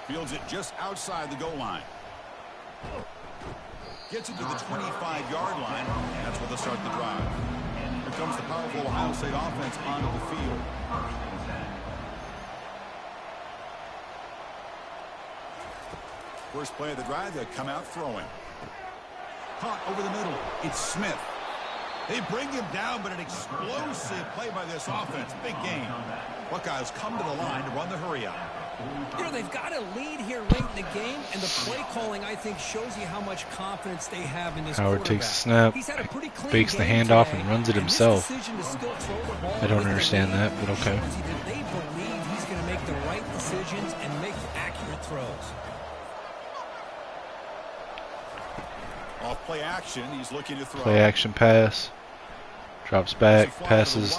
Fields it just outside the goal line. Gets it to the 25-yard line. That's where they'll start the drive. Here comes the powerful Ohio State offense onto the field. First play of the drive, they come out throwing. Caught over the middle. It's Smith. They bring him down, but an explosive play by this offense. Big game. Buckeyes come to the line to run the hurry-up. You know, they've got a lead here late in the game, and the play calling, I think, shows you how much confidence they have in this Howard quarterback. takes the snap, He's had a pretty clean fakes the game handoff, today, and runs it and this himself. decision to still throw the ball I don't with the understand lead that, but okay. shows you that they believe he's going to make the right decisions and make accurate throws. Off play action, he's looking to throw. Play action pass. Drops back, passes.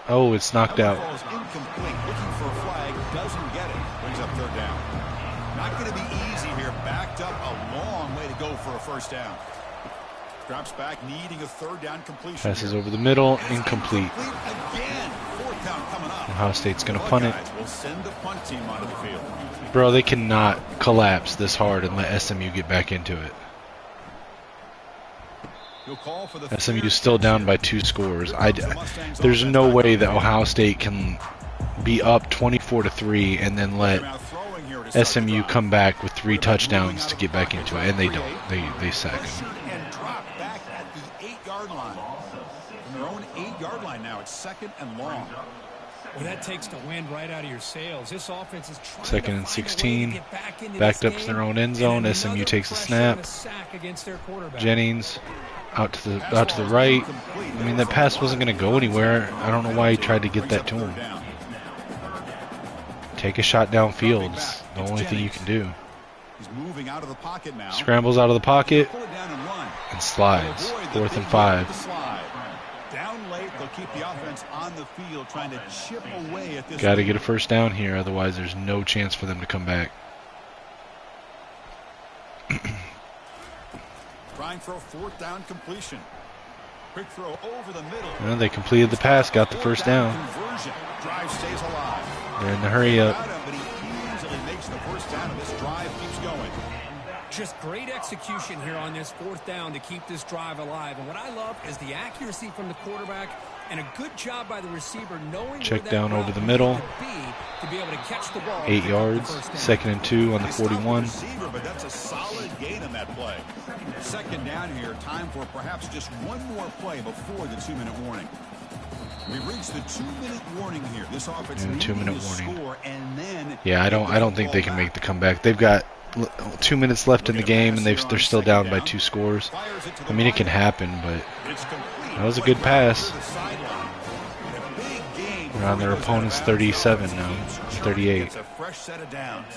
Oh, it's knocked out. Falls incomplete. Looking for a flag, doesn't get it. Brings up 3rd down. Not going to be easy here. Backed up a long way to go for a 1st down. Drops back, needing a 3rd down completion. Passes over the middle, incomplete. Again, 4th down coming up. Ohio State's going to punt it. Buckeyes will send the punt team onto the field. Bro, they cannot collapse this hard and let SMU get back into it. SMU's still down by 2 scores. There's no way that Ohio State can be up 24-3 and then let SMU come back with 3 touchdowns to get back into it, and they don't. They sack them. And drop back at the 8-yard line. From their own 8-yard line now, it's 2nd and long. Well, that takes the wind right out of your sails. This offense is trying 2nd to and find 16, a way to get back into backed this up to game, their own end zone. and SMU another takes a pressure snap. and a sack against their quarterback. Jennings out to the right. I mean, that pass wasn't going to go anywhere. I don't know why he tried to get that to him. Take a shot downfield. It's the only thing you can do. He's moving out of the pocket now. Scrambles out of the pocket Pull it down and run. and slides. 4th and 5. Down late, they'll keep the offense on the field, trying to chip away at this. Got to get a first down here, otherwise there's no chance for them to come back. Trying for a 4th down completion. Quick throw over the middle. Well, they completed the pass, got the first down. Conversion. Drive stays alive. They're in the hurry up. But he easily makes the first down, and this drive keeps going. Just great execution here on this 4th down to keep this drive alive. And what I love is the accuracy from the quarterback and a good job by the receiver knowing Check where down that over the route middle. to be able to catch the ball. 8 yards. 2nd and 2 on the They stop the 41. receiver, but that's a solid gain on that play. 2nd down here. Time for perhaps just one more play before the 2-minute warning. We reached the 2-minute warning here. This offense And 2-minute needing to warning. score, and then Yeah, I don't think they can make the comeback. They've got 2 minutes left in the game, and they're still down by 2 scores. I mean, it can happen, but that was a good pass. We're on their opponent's 37 now, 38. It's a fresh set of downs.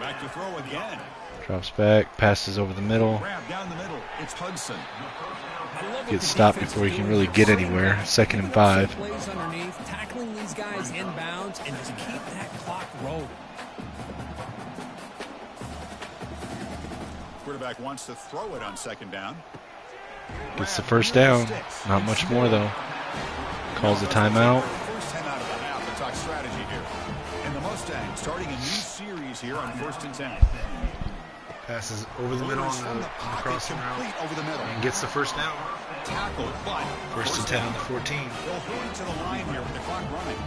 Back to throw again. Drops back, passes over the middle. Grab down the middle. It's Hudson. Gets stopped before he can really get anywhere. 2nd and 5. Plays underneath, tackling these guys inbounds, and just keep that clock rolling. Quarterback wants to throw it on 2nd down. Gets the first down. Not much more, though. Calls the timeout. First 10 out of the half. Let's talk strategy here. And the Mustangs starting a new series here on 1st and 10. Passes over the middle on the crossing route over the middle. and gets the first down. Tackle, but 1st and 10 on the 14. they'll hurry to the line here with the clock running.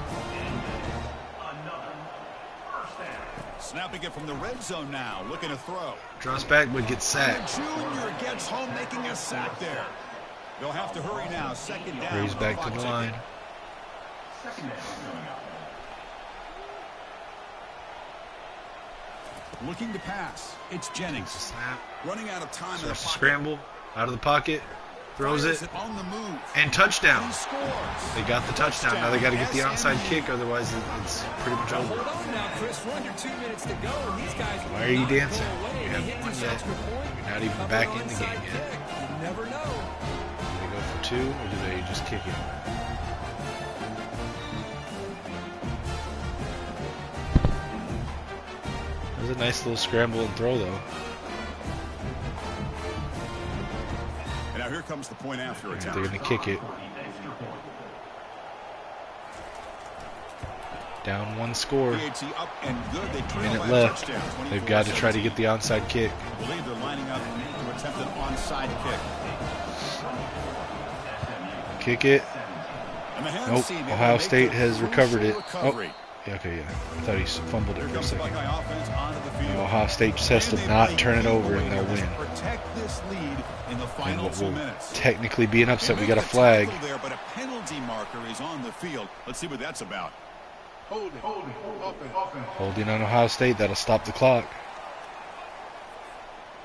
Snapping it from the red zone now, looking to throw. Drops back but gets sacked. Junior gets home, making a sack there. They'll have to hurry now. 2nd down. Hurries back to the line. Looking to pass. It's Jennings. Snap. Running out of time in the Starts to pocket. scramble. Out of the pocket. Throws Fires it. on the move. And touchdown. He scores. They got the touchdown. Now they got to get the onside kick, otherwise it's pretty much Hold over. on now, Chris. We're under 2 minutes to go, and these guys. Why are you dancing? We We haven't won yet. You're not even back in the game yet. You never know. Do they go for 2 or do they just kick it? That was a nice little scramble and throw, though. And now here comes the point after They're attack. going to kick it. Down 1 score. PAT up and good. They trail Minute by a left. touchdown, They've got to try to get the onside kick. I believe they're lining up to attempt an onside kick. Kick it. And the hand Nope. seam, Ohio make State the has recovered it. crucial Oh, recovery. yeah, okay, yeah. I thought he fumbled it Here for a comes the second. Buckeye offense onto the field. Ohio State just has And to they not play turn it over and they'll game win. to protect this lead in the And final what 2 will minutes. technically be an upset. They We got a make the flag. tackle there, but a penalty marker is on the field. Let's see what that's about. Holding on Ohio State. That'll stop the clock.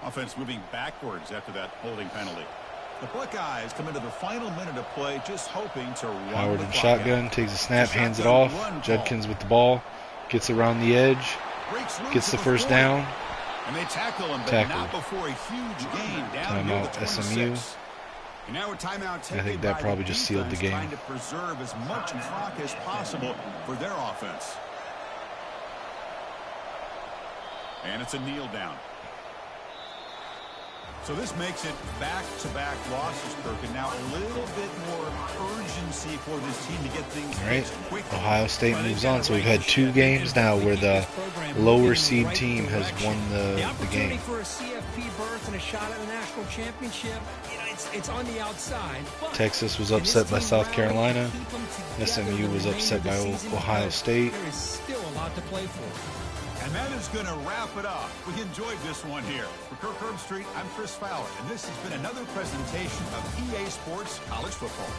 Offense moving backwards after that holding penalty. The Buckeyes come into the final minute of play just hoping to run Howard the in clock shotgun. out. Takes a snap. Shotgun Hands it off. run Judkins with the ball. Gets around the edge. Breaks loose Gets the at first 40. down. And they tackle him, but Tackled. not before a huge gain down near the Timeout 26. SMU. And now a timeout taken think that by probably the just sealed the defense, game. trying to preserve as much clock as possible for their offense. And it's a kneel down. So this makes it back-to-back losses, Kirk, and now a little bit more urgency for this team to get things All right. fixed quickly. Ohio State moves on. So we've had 2 games now where the lower seed team has won the opportunity game. for a CFP berth and a shot at the national championship. You know, It's on the outside. Texas was upset by South Carolina. SMU was upset by Ohio State. There is still a lot to play for. And that is going to wrap it up. We enjoyed this one here. For Kirk Herbstreit, I'm Chris Fowler, and this has been another presentation of EA Sports College Football.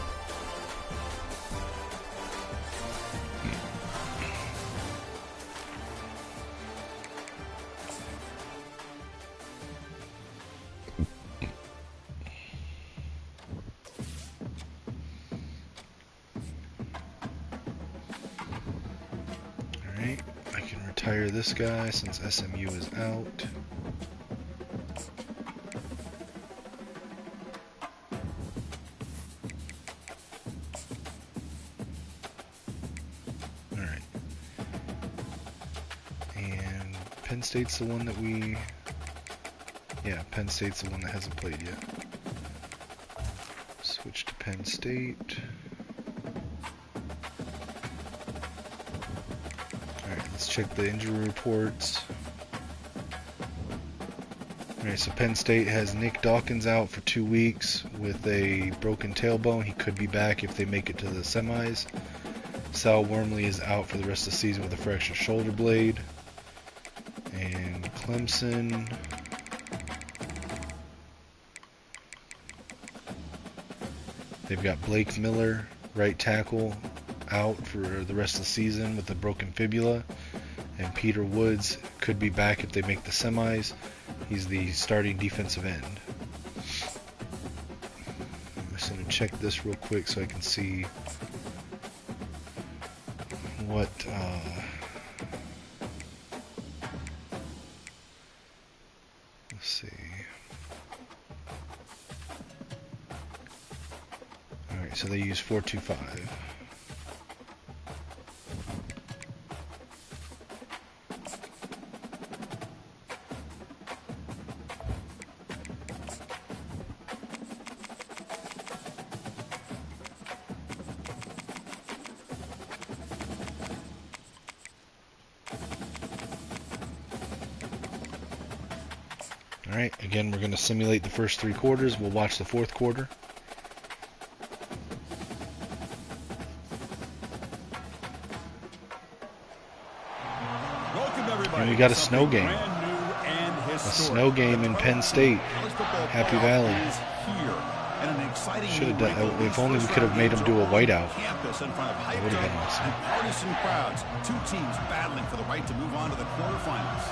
Retire this guy since SMU is out. Alright. And Penn State's the one that we... Yeah, Penn State's the one that hasn't played yet. Switch to Penn State. Let's check the injury reports. Alright, so Penn State has Nick Dawkins out for 2 weeks with a broken tailbone. He could be back if they make it to the semis. Sal Wormley is out for the rest of the season with a fractured shoulder blade. And Clemson... They've got Blake Miller, right tackle, out for the rest of the season with a broken fibula. And Peter Woods could be back if they make the semis. He's the starting defensive end. I'm just going to check this real quick so I can see what let's see. Alright, so they use 4-2-5. Alright, again we're going to simulate the first 3 quarters. We'll watch the 4th quarter. And we got a snow game. A snow game in Penn State. Happy Valley. Should have done. If only we could have made them do a whiteout. That would have been awesome. Partisan crowds. 2 teams battling for the right to move on to the quarterfinals.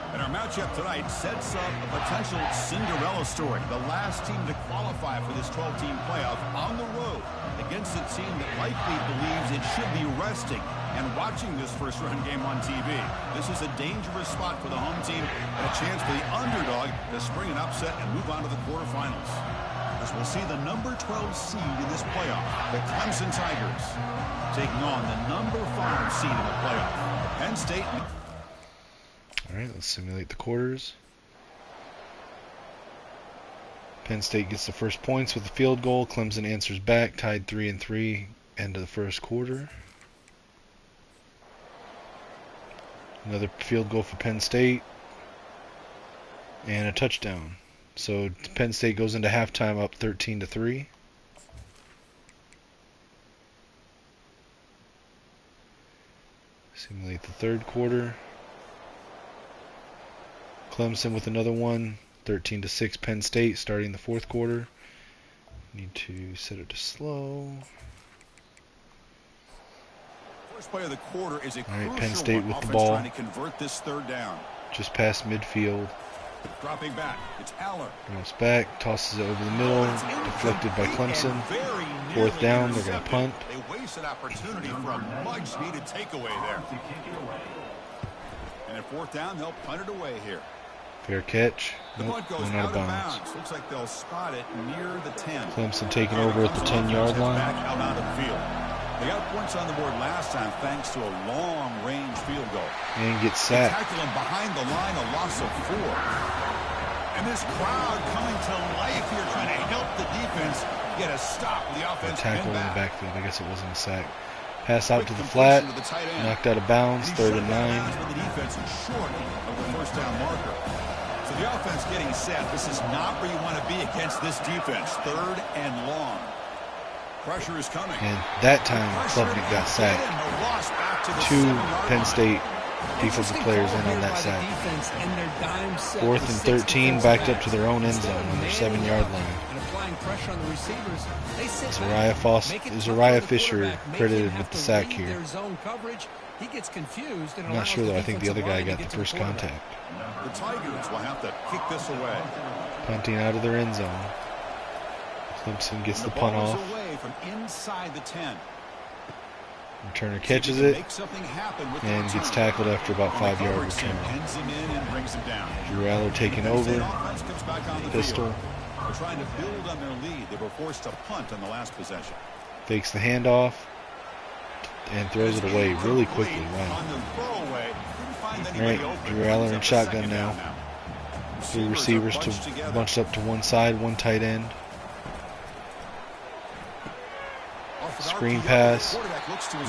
And our matchup tonight sets up a potential Cinderella story. The last team to qualify for this 12-team playoff on the road against a team that likely believes it should be resting and watching this first-round game on TV. This is a dangerous spot for the home team and a chance for the underdog to spring an upset and move on to the quarterfinals. As we'll see the number 12 seed in this playoff, the Clemson Tigers, taking on the number 5 seed in the playoff, Penn State. Alright, let's simulate the quarters. Penn State gets the first points with a field goal. Clemson answers back, tied 3-3, end of the first quarter. Another field goal for Penn State. And a touchdown. So Penn State goes into halftime up 13-3. Simulate the third quarter. Clemson with another one, 13-6 Penn State starting the 4th quarter. Need to set it to slow. First play of the quarter is a crucial Penn State with offense the ball. Trying to convert this 3rd down. Just past midfield. Dropping back, it's Aller. Bounce back, tosses it over the middle, deflected by Clemson. 4th down, they're going to punt. They wasted opportunity for a much-needed takeaway there. And at 4th down, they'll punt it away here. Fair catch. The Nope, punt goes went out of bounds. Looks like they'll spot it near the 10. Clemson taking over at the 10-yard line. Back out onto the field. They got points on the board last time thanks to a long-range field goal. And gets sacked. Tackle him behind the line, a loss of 4. And this crowd coming to life here, trying to help the defense get a stop with the offense. A tackle in the backfield. I guess it wasn't a sack. Pass out to the flat. Knocked out of bounds. 3rd and 9. The defense is short of the first down marker. So the offense getting set. This is not where you want to be against this defense. 3rd and long. Pressure is coming. And that time, Klubnik got sacked. 2 Penn State defensive players in on that sack. 4th and 13, backed up to their own end zone on their 7-yard line. Uriah Fisher credited with the sack here. I'm not sure though. I think the other guy got the first contact. The Tigers will have to kick this away. Punting out of their end zone. Clemson gets the punt off. Away from inside the 10. Returner catches it and gets tackled after about 5-yard return. Drew Aller taking over. Pistol. They're trying to build on their lead. They were forced to punt on the last possession. Fakes the handoff and throws it away really quickly. Wow. All right, Drew Aller in shotgun now. 3 receivers bunched up to one side, 1 tight end. Screen pass,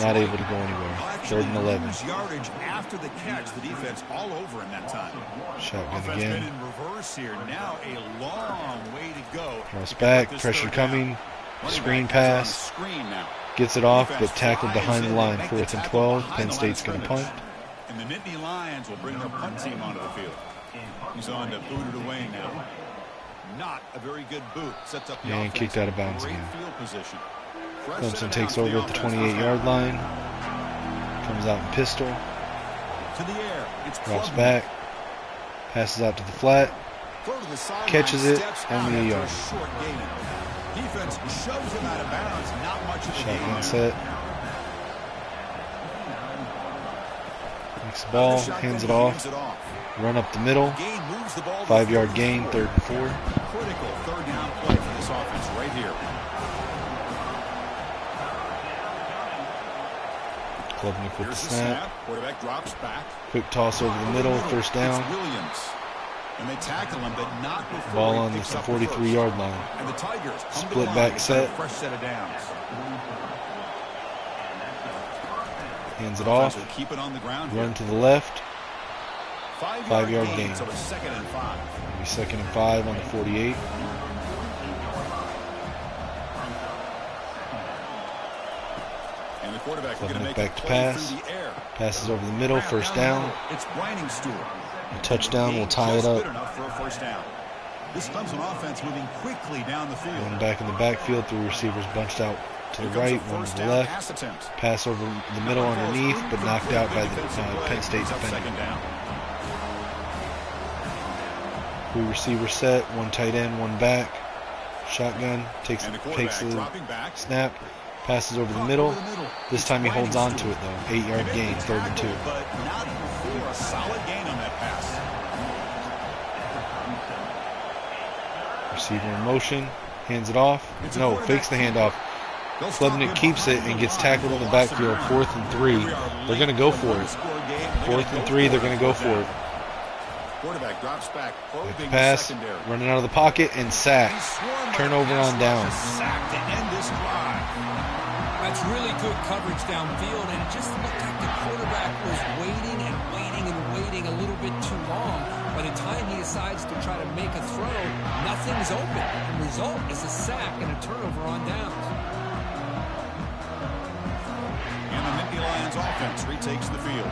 not able to go anywhere. 3rd and 11. After the catch, the defense all over in that time. Shotgun again. In reverse here. Now a long way to go. Cross back, pressure coming. Screen pass. Gets it off, but tackled behind the line. 4th and 12. Penn State's going to punt. And the Nittany Lions will bring their punt team onto the field. He's on to boot it away now. Not a very good boot. Sets up the and kicked out of bounds again. Field position. Clemson takes over at the 28-yard line. Comes out in pistol. To the air. Drops back. Passes out to the flat. Catches it. Only a yard. Defense shoves him out of bounds. Not much of a Shotgun set. Makes the ball. Hands it off. Run up the middle. 5-yard gain. 3rd and 4. Critical 3rd down play for this offense right here. Klubnik with the snap. Quarterback drops back. Quick toss over the middle. 1st down. And they tackle him, but not before ball on the 43-yard line. And the Tigers split back set. Fresh set of downs. Hands it off. Keep it on the ground. Run to the left. 5-yard gain. So it's 2nd and 5. It'll be 2nd and 5 on the 48. And the quarterback is going to make back to pass. Passes over the middle. 1st down. It's A touchdown will tie it up. For a 1st down. This Clemson offense moving quickly down the field. One back in the backfield. 3 receivers bunched out to the right, 1 to the left. Pass over the middle underneath, but knocked out by the Penn State defender. 3 receivers set. 1 tight end, 1 back. Shotgun takes the snap. Passes over the middle. This time he holds on to it though. 8-yard gain, 3rd and 2. But not before a solid gain on that pass. Receiver in motion. Hands it off. No, fakes the handoff. Klubnik keeps it and gets tackled in the backfield. 4th and 3. They're going to go for it. 4th and 3. They're going to go for it. Quarterback drops back. Pass. Running out of the pocket and sack. Turnover on downs. Sack to end this drive. That's really good coverage downfield, and it just looked like the quarterback was waiting and waiting and waiting a little bit too long. By the time he decides to try to make a throw, nothing's open. The result is a sack and a turnover on downs. And the Nittany Lions offense retakes the field.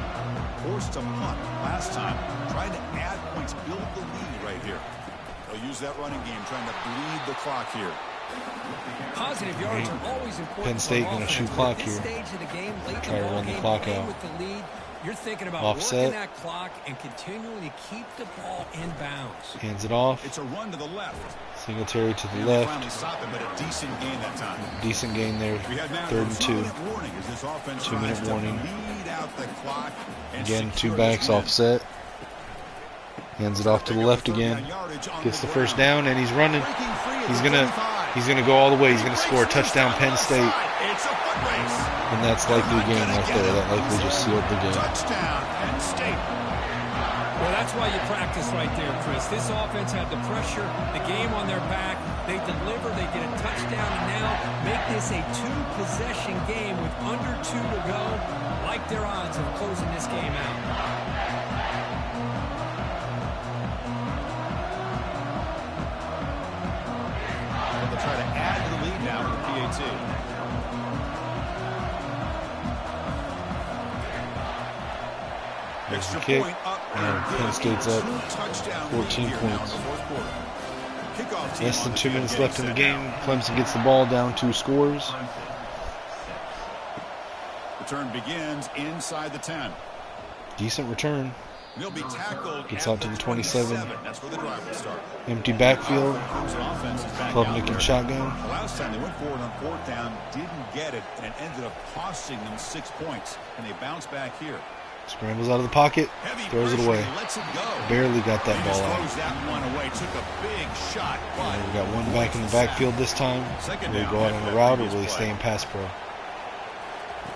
Forced to punt last time. Trying to add points, build the lead right here. They'll use that running game, trying to bleed the clock here. Positive yards are always important. Penn State going to shoot clock here. Try to run the clock out. You're thinking about offset. Working that clock and continuing to keep the ball in bounds. Hands it off. It's a run to the left. Singletary to the left. Stop it, but a decent gain that time. Decent gain there. 3rd and 2. 2-minute warning. Again, 2 backs offset. Hands it off to the left again. Gets the 1st down and he's running. He's gonna go all the way. He's gonna score a touchdown, Penn State. And that's likely a game right there. That likely just sealed the game. Touchdown, Penn State. Well, that's why you practice right there, Chris. This offense had the pressure, the game on their back. They deliver, they get a touchdown, and now make this a 2-possession game with under 2 to go. Like their odds of closing this game out. Extra kick, point up and Penn State's up 14 points. Less than 2 minutes left in the game. Clemson gets the ball down 2 scores. Return begins inside the 10. Decent return. He'll be tackled. Gets out to the 27. That's where the drive will start. Empty backfield. Klubnik and shotgun. The last time they went forward on 4th down, didn't get it, and it ended up costing them 6 points. And they bounce back here. Scrambles out of the pocket, throws it away. Barely got that ball out. We got one back in the backfield this time. Will he go out on a route or will he stay in pass pro?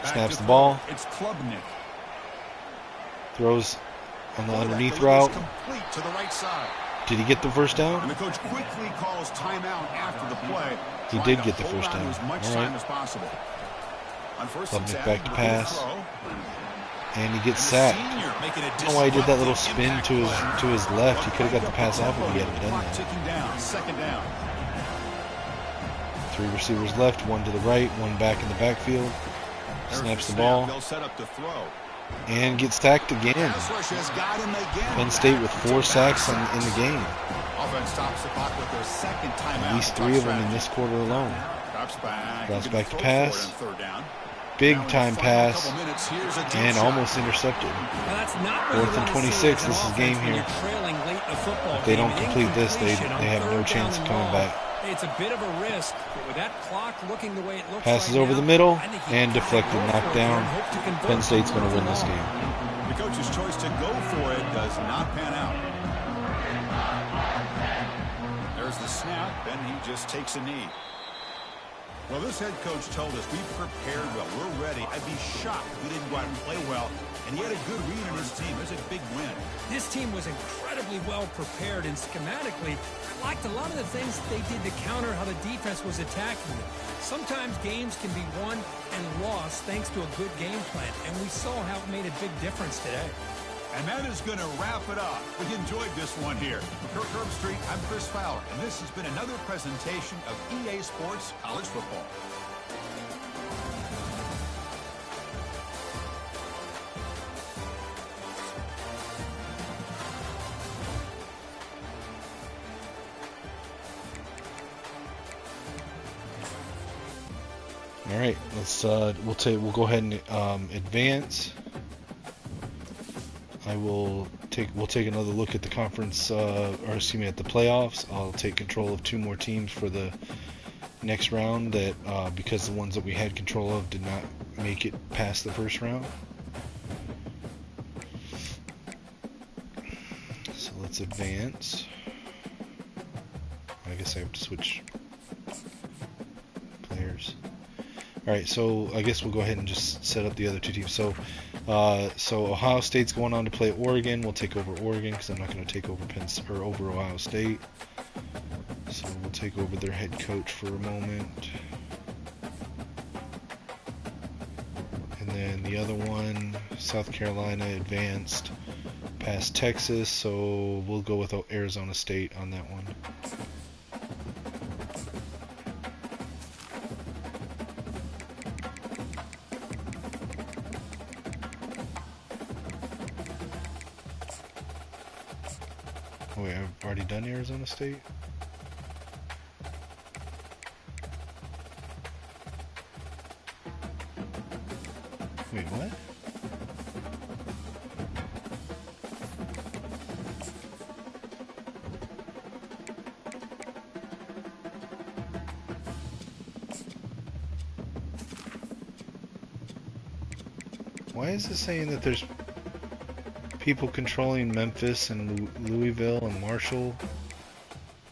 Snaps the ball. It's Klubnik. Throws on the underneath route. Complete to the right side. Did he get the first down? And the coach quickly calls timeout after the play. He did get the first down. As much time as possible. On first Klubnik back to pass. And he gets sacked. I don't know why he did that little spin to his left. He could have got the pass off if he hadn't done that. Second down. 3 receivers left, 1 to the right, 1 back in the backfield. Snaps the ball. And gets sacked again. Penn State with 4 sacks in the game. At least 3 of them in this quarter alone. Drops back to pass. Big time pass and almost intercepted. 4th and 26. This is game here. If they don't complete this, they have no chance of coming back. It's a bit of a risk, but with that clock looking the way it looks passes right over now, the middle have and to deflected, go knocked for it down. and hope to convert. Penn State's going to win this game. The coach's choice to go for it does not pan out. There's the snap, and he just takes a knee. Well, this head coach told us we prepared well. We're ready. I'd be shocked if we didn't go out and play well. And he had a good read on his team. It was a big win. This team was incredibly well prepared, and schematically, I liked a lot of the things they did to counter how the defense was attacking them. Sometimes games can be won and lost thanks to a good game plan, and we saw how it made a big difference today. And that is going to wrap it up. We enjoyed this one here. For Kirk Herbstreit, I'm Chris Fowler, and this has been another presentation of EA Sports College Football. All right, let's we'll go ahead and advance. We'll take another look at the conference, at the playoffs. I'll take control of 2 more teams for the next round that because the ones that we had control of did not make it past the first round. So let's advance. I guess I have to switch players. All right, so I guess we'll go ahead and just set up the other 2 teams. So Ohio State's going on to play Oregon. We'll take over Oregon because I'm not going to take over over Ohio State. So we'll take over their head coach for a moment. And then the other one, South Carolina advanced past Texas, so we'll go with Arizona State on that one. Wait, I've already done Arizona State? Wait, what? Why is it saying that there's people controlling Memphis and Louisville and Marshall?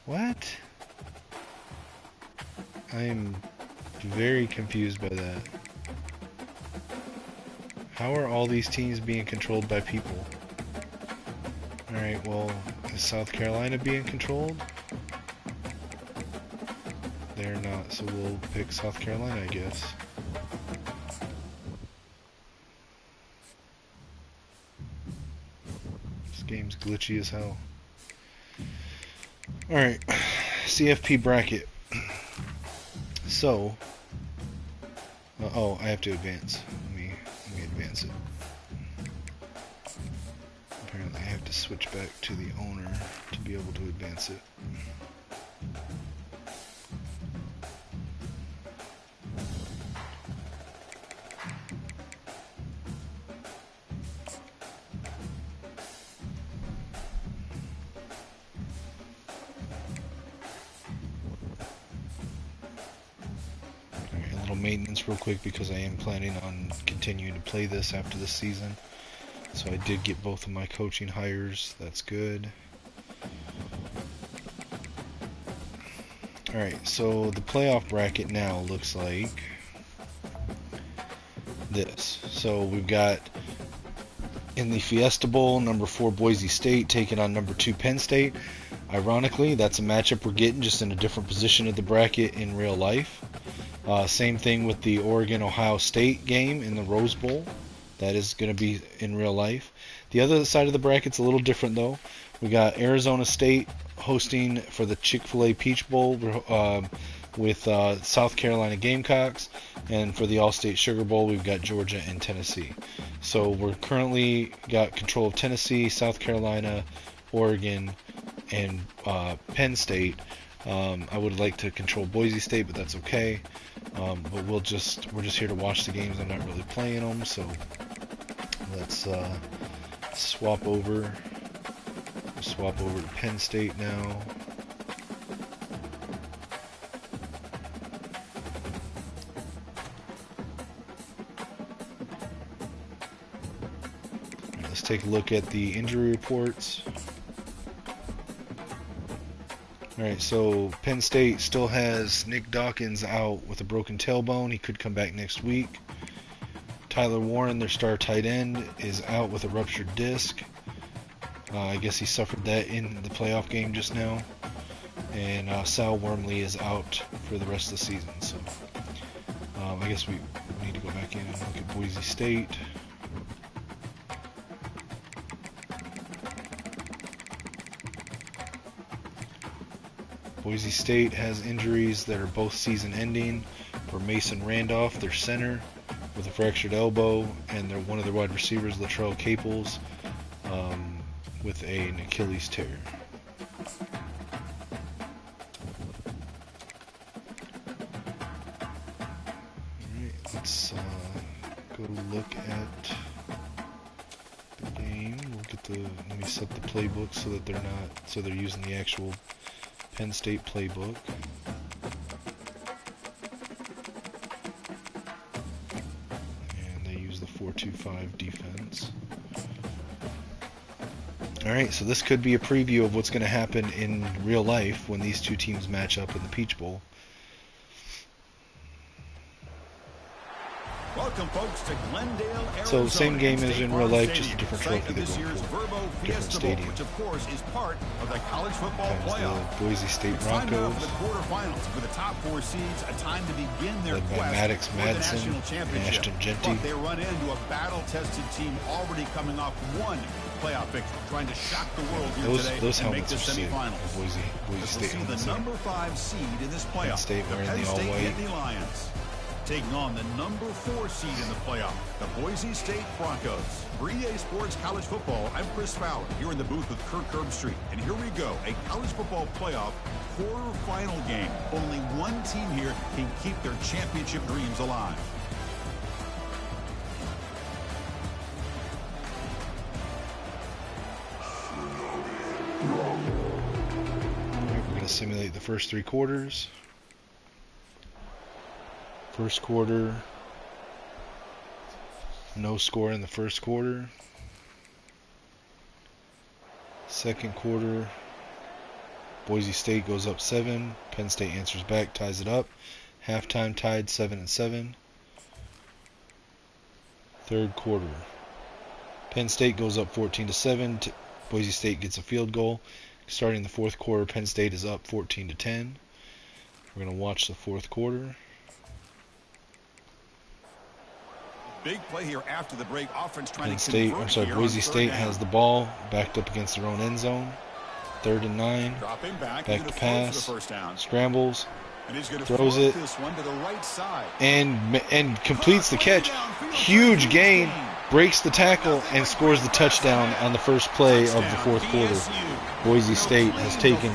What? I am very confused by that. How are all these teams being controlled by people? Alright, well, is South Carolina being controlled? They're not, so we'll pick South Carolina, I guess. Game's glitchy as hell. Alright, CFP bracket. So, Oh, I have to advance. Let me advance it. Apparently I have to switch back to the owner to be able to advance it. Maintenance real quick because I am planning on continuing to play this after this season. So I did get both of my coaching hires. That's good. Alright, so the playoff bracket now looks like this. So we've got in the Fiesta Bowl, number 4 Boise State taking on number 2 Penn State. Ironically, that's a matchup we're getting just in a different position of the bracket in real life. Same thing with the Oregon-Ohio State game in the Rose Bowl. That is going to be in real life. The other side of the bracket's a little different, though. We got Arizona State hosting for the Chick-fil-A Peach Bowl with South Carolina Gamecocks. And for the All-State Sugar Bowl, we've got Georgia and Tennessee. So we're currently got control of Tennessee, South Carolina, Oregon, and Penn State. I would like to control Boise State, but that's okay. But we're just here to watch the games. I'm not really playing them, so let's swap over. Swap over to Penn State now. Let's take a look at the injury reports. Alright, so Penn State still has Nick Dawkins out with a broken tailbone. He could come back next week. Tyler Warren, their star tight end, is out with a ruptured disc. I guess he suffered that in the playoff game just now. And Sal Wormley is out for the rest of the season. So I guess we need to go back in and look at Boise State. Boise State has injuries that are both season-ending for Mason Randolph, their center, with a fractured elbow, and one of their wide receivers, Latrell Caples, with an Achilles tear. Alright, let's go look at the game. Let me set the playbook so that they're using the actual Penn State playbook. And they use the 4-2-5 defense. Alright, so this could be a preview of what's going to happen in real life when these two teams match up in the Peach Bowl. Welcome, folks, to Glendale, Arizona. So same game as in real life, just a different trophy they're going for. Different stadium. Which, of course, is part of the college football playoff. The Boise State Broncos. For the quarterfinals, for the top 4 seeds, a time to begin their led by quest Maddox for the Madsen national championship. and Ashton Genty. But they run into a battle-tested team already coming off one playoff victory, trying to shock the world here today and make the semifinals. Boise State we'll see the number 5 seed in this playoff. Penn State wearing Penn the State all-white. Nittany Lions. Taking on the number 4 seed in the playoff, the Boise State Broncos. For EA Sports College Football, I'm Chris Fowler, here in the booth with Kirk Herbstreit. And here we go, a college football playoff quarterfinal game. Only one team here can keep their championship dreams alive. We're going to simulate the first 3 quarters. First quarter, no score in the first quarter. Second quarter, Boise State goes up 7. Penn State answers back, ties it up. Halftime tied 7-7. Third quarter, Penn State goes up 14-7. Boise State gets a field goal. Starting the fourth quarter, Penn State is up 14-10. We're going to watch the fourth quarter. Big play here after the break. Offense trying Boise State has the ball backed up against their own end zone. 3rd and 9. Dropping back to pass. For the first down. Scrambles. throws it, this one to the right side. and completes the catch. Huge gain, breaks the tackle, and scores the touchdown on the first play of the fourth quarter. Boise State has taken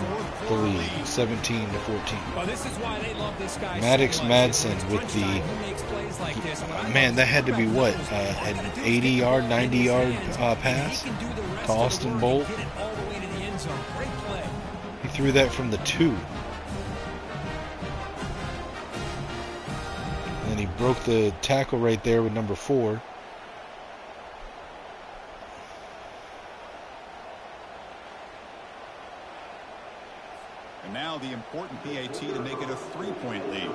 the lead, 17-14. Well, this is why they love this guy Maddox so much. Madsen It's with first the time he makes plays like this. man, that had to be what, an 80-yard, 90-yard pass He can do the rest to of the Austin work Bolt. and get it all the way to the end zone. Great play. He threw that from the 2. And then he broke the tackle right there with number 4. And now the important PAT to make it a 3-point lead.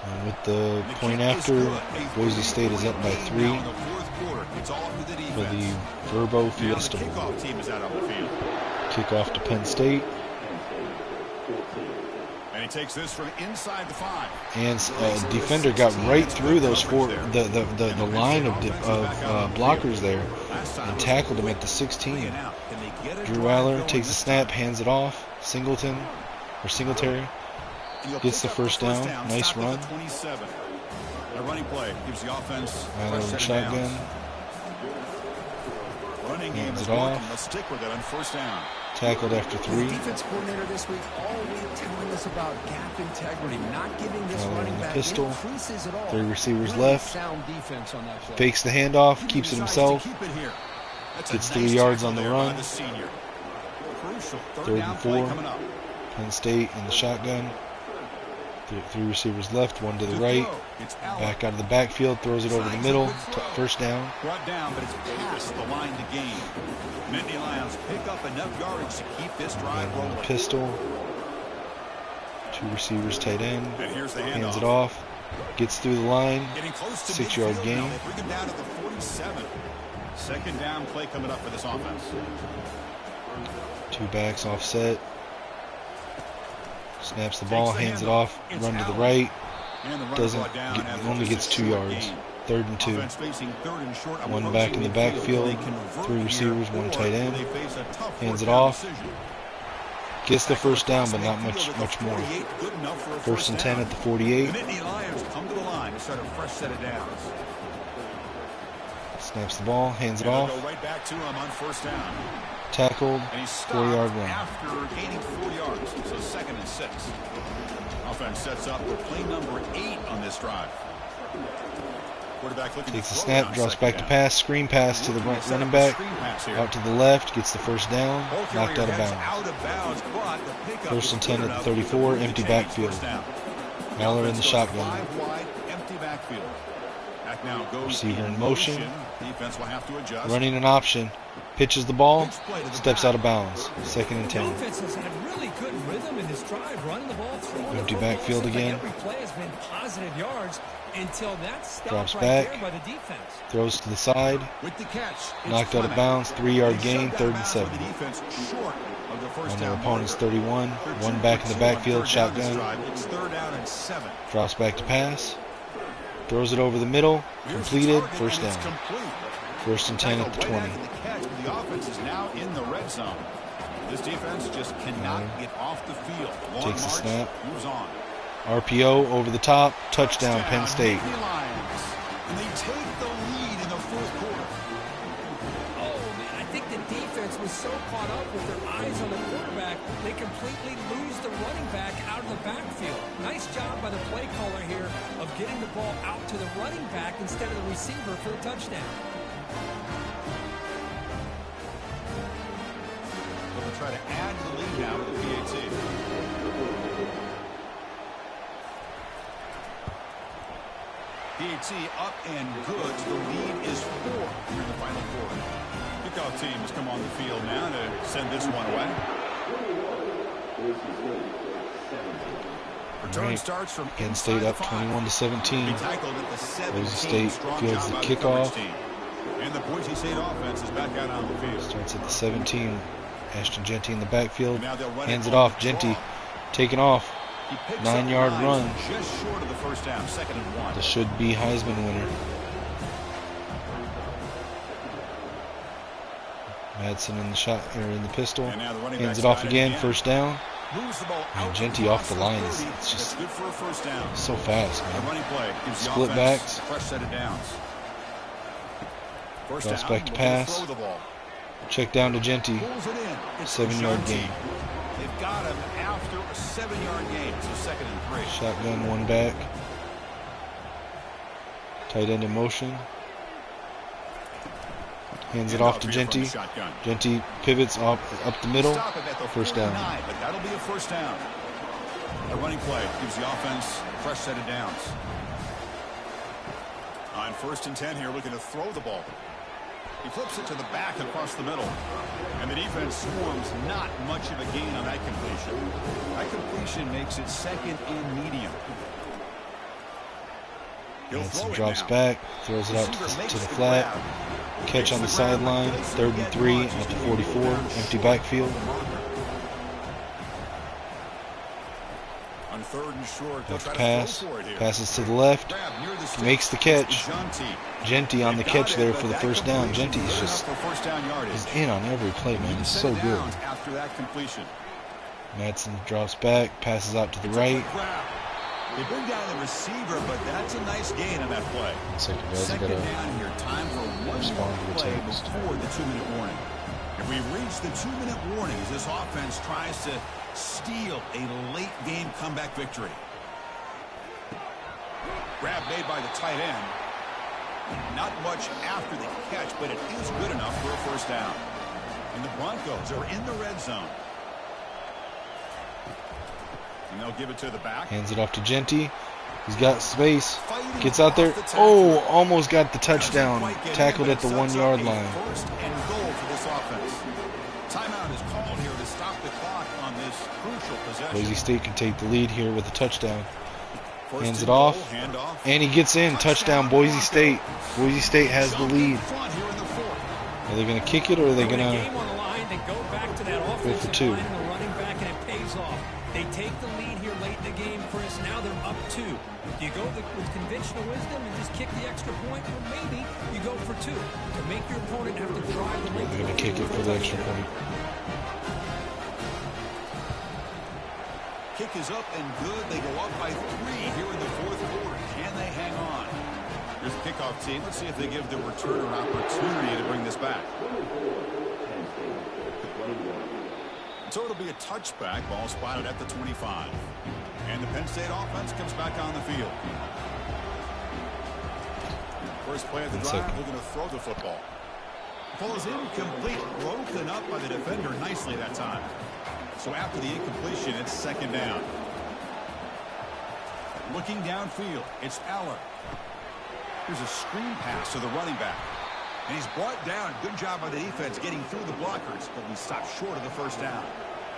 And with the point after, Boise State is up by 3 for the Verbo Fiesta Bowl. Kickoff team is out on the field. Kickoff to Penn State. And he takes this from inside the 5. And defender got right through those four, the line of blockers there, and tackled him at the 16. Drew Aller takes a snap, hands it off. Singletary gets the first down. Nice run. The running play gives the offense Aller in shotgun. Running game Hands is it working. off. Let's stick with it on first down. Tackled after 3. Defense coordinator this week all week telling us about gap integrity, not giving this Aller running in the back pistol. any creases at all. 3 receivers Really left. sound defense on that play. Fakes the handoff, keeps it himself. Keep it here. That's Gets a 3 nice yards tackle on the there run. by the senior. Crucial Third down and play 4. coming up. Penn State in the shotgun. 3 receivers left, 1 to the right. It's Allen. Back out of the backfield, throws it over the middle. First down. Brought down, but it's past the line to gain. Nittany Lions pick up enough yardage to keep this drive And on rolling. the pistol. 2 receivers, tight end. And here's the Hands handoff. it off. Gets through the line. Getting close to 6-yard midfield gain. now. They bring him down to the 47. Second down play coming up for this offense. 2 backs offset. Snaps the ball, hands it off. Run to the right. And the runner Doesn't brought down get, after only just gets a 2 short yards. gain. 3rd and 2. Offense facing 3rd and short. 1 back in the backfield. 3 receivers, 1 tight end. Hands it off. Gets the first down, but not much more. First and 10 at the 48. The Nittany Lions come to the line to start a fresh set of downs. Snaps the ball, hands it And they'll off. go right back to him on first down. Tackled. And he's 4-yard stopped run. after gaining 4 yards. So 2nd and 6. Offense sets up the play number 8 on this drive. Quarterback looking Takes to a throw snap, on drops second back to down. pass, screen pass to the running back. Out to the left, gets the first down, Ball knocked out carrier of heads bounds. out of bounds, but the pickup First is and 10 good at the enough 34, to empty change backfield. first down. Aller in Offense the goes shotgun. 5 wide, empty backfield. Back now goes Receiver in motion. Defense will have to adjust. Running an option, pitches the ball, steps out of bounds. 2nd and The 10. offense has had really good rhythm in this drive, running the ball, throwing the Empty football. backfield Seems like again. every play has been positive yards until that stop Drops right back. there by the defense. Throws to the side, With the catch, it's knocked out of Fleming. bounds, 3-yard They gain, shut 3rd down and for 7. the defense short of the first On their down opponent's marker. 31, They're 1 2 back for in the 2 on backfield, 3rd down this shotgun. drive. It's 3rd down and 7. Drops back to pass, throws it over the middle, Here's the completed, target, first and it's down. complete. First and 10 at the Right 20. after the catch, but the offense is now in the red zone. This defense just cannot get off the field. Long Takes the march, snap. moves on. RPO over the top, touchdown Penn State. Nittany Lions. And they take the lead in the 4th quarter. Oh, man, I think the defense was so caught up with their eyes on the quarterback, they completely lose the running back out of the backfield. Nice job by the play caller here of getting the ball out to the running back instead of the receiver for a touchdown. They'll try to add to the lead now with the PAT. PAT up and good. The lead is 4 here in the final quarter. Kickoff team has come on the field now to send this one away. Return Right. starts from Penn inside State up the 5. 21-17. He tackled at the 17. Boise State Strong fields job the by coverage kickoff. team. And the Boise State offense is back out on the field. Starts at the 17. Ashton Genty in the backfield. Now they'll run Hands it on off. the Genty draw. taking off. He picks up 9-yard 9, run. just short of the first down, 2nd and 1. The should-be Heisman winner. Madsen in the shot or in the pistol. And now the running Hands back's it off got it again. again. First down. Moves the ball And out Genty off the line is 30. it's just That's good for a first down. so fast, The man. running play gives the Split offense backs. a fresh set of downs. First Drops down, back to looking pass. throw the ball. Check down to Genty. Pulls it in. It's 7-yard Genty. gain. They've got him after a 7-yard gain. So 2nd and 3. Shotgun, one back. Tight end in motion. Hands it off to Genty. Genty pivots up the middle. Stop it at the First down. 49, but that'll be a first down. A running play gives the offense a fresh set of downs. On 1st and 10 here, looking to throw the ball. He flips it to the back across the middle. And the defense swarms not much of a gain on that completion. That completion makes it 2nd and medium. Hanson drops back, throws it out to the flat. Catch on the sideline, 3rd and 3 at the 44, empty backfield. On 3rd and short, Left pass, passes to the left, makes the catch. Genty on the catch there for the first down. Genty is just is in on every play, man. He's so good. After that completion. Madsen drops back, passes out to the right. They bring down the receiver, but that's a nice gain on that play. Second, guys, I Second gotta down here. Time for one respond more to the play text. before the 2-minute warning. If we reach the 2-minute warning as this offense tries to steal a late game comeback victory. Grab made by the tight end. Not much after the catch, but it is good enough for a first down. And the Broncos are in the red zone. And they'll give it to the back. Hands it off to Genty. He's got space. Gets out there. Oh, almost got the touchdown. Tackled at the 1-yard line. First and goal for this offense. Timeout is called here to stop the clock on this crucial possession. Boise State can take the lead here with a touchdown. Hands it off. And he gets in. Touchdown, Boise State. Boise State has the lead. Are they going to kick it or are they going to go for 2? They take the lead here late in the game, Chris. Now they're up 2. Do you go with conventional wisdom and just kick the extra point? Or maybe you go for 2 to make your opponent have to drive the length. They're going to kick it for the extra point. Kick is up and good. They go up by 3 here in the 4th quarter. Can they hang on? Here's the kickoff team. Let's see if they give the returner an opportunity to bring this back. So it'll be a touchback. Ball spotted at the 25. And the Penn State offense comes back on the field. First play of the drive, looking to throw the football. Ball is incomplete. Broken up by the defender nicely that time. So after the incompletion, it's 2nd down. Looking downfield, it's Aller. Here's a screen pass to the running back. And he's brought down. Good job by the defense getting through the blockers, but we stopped short of the first down.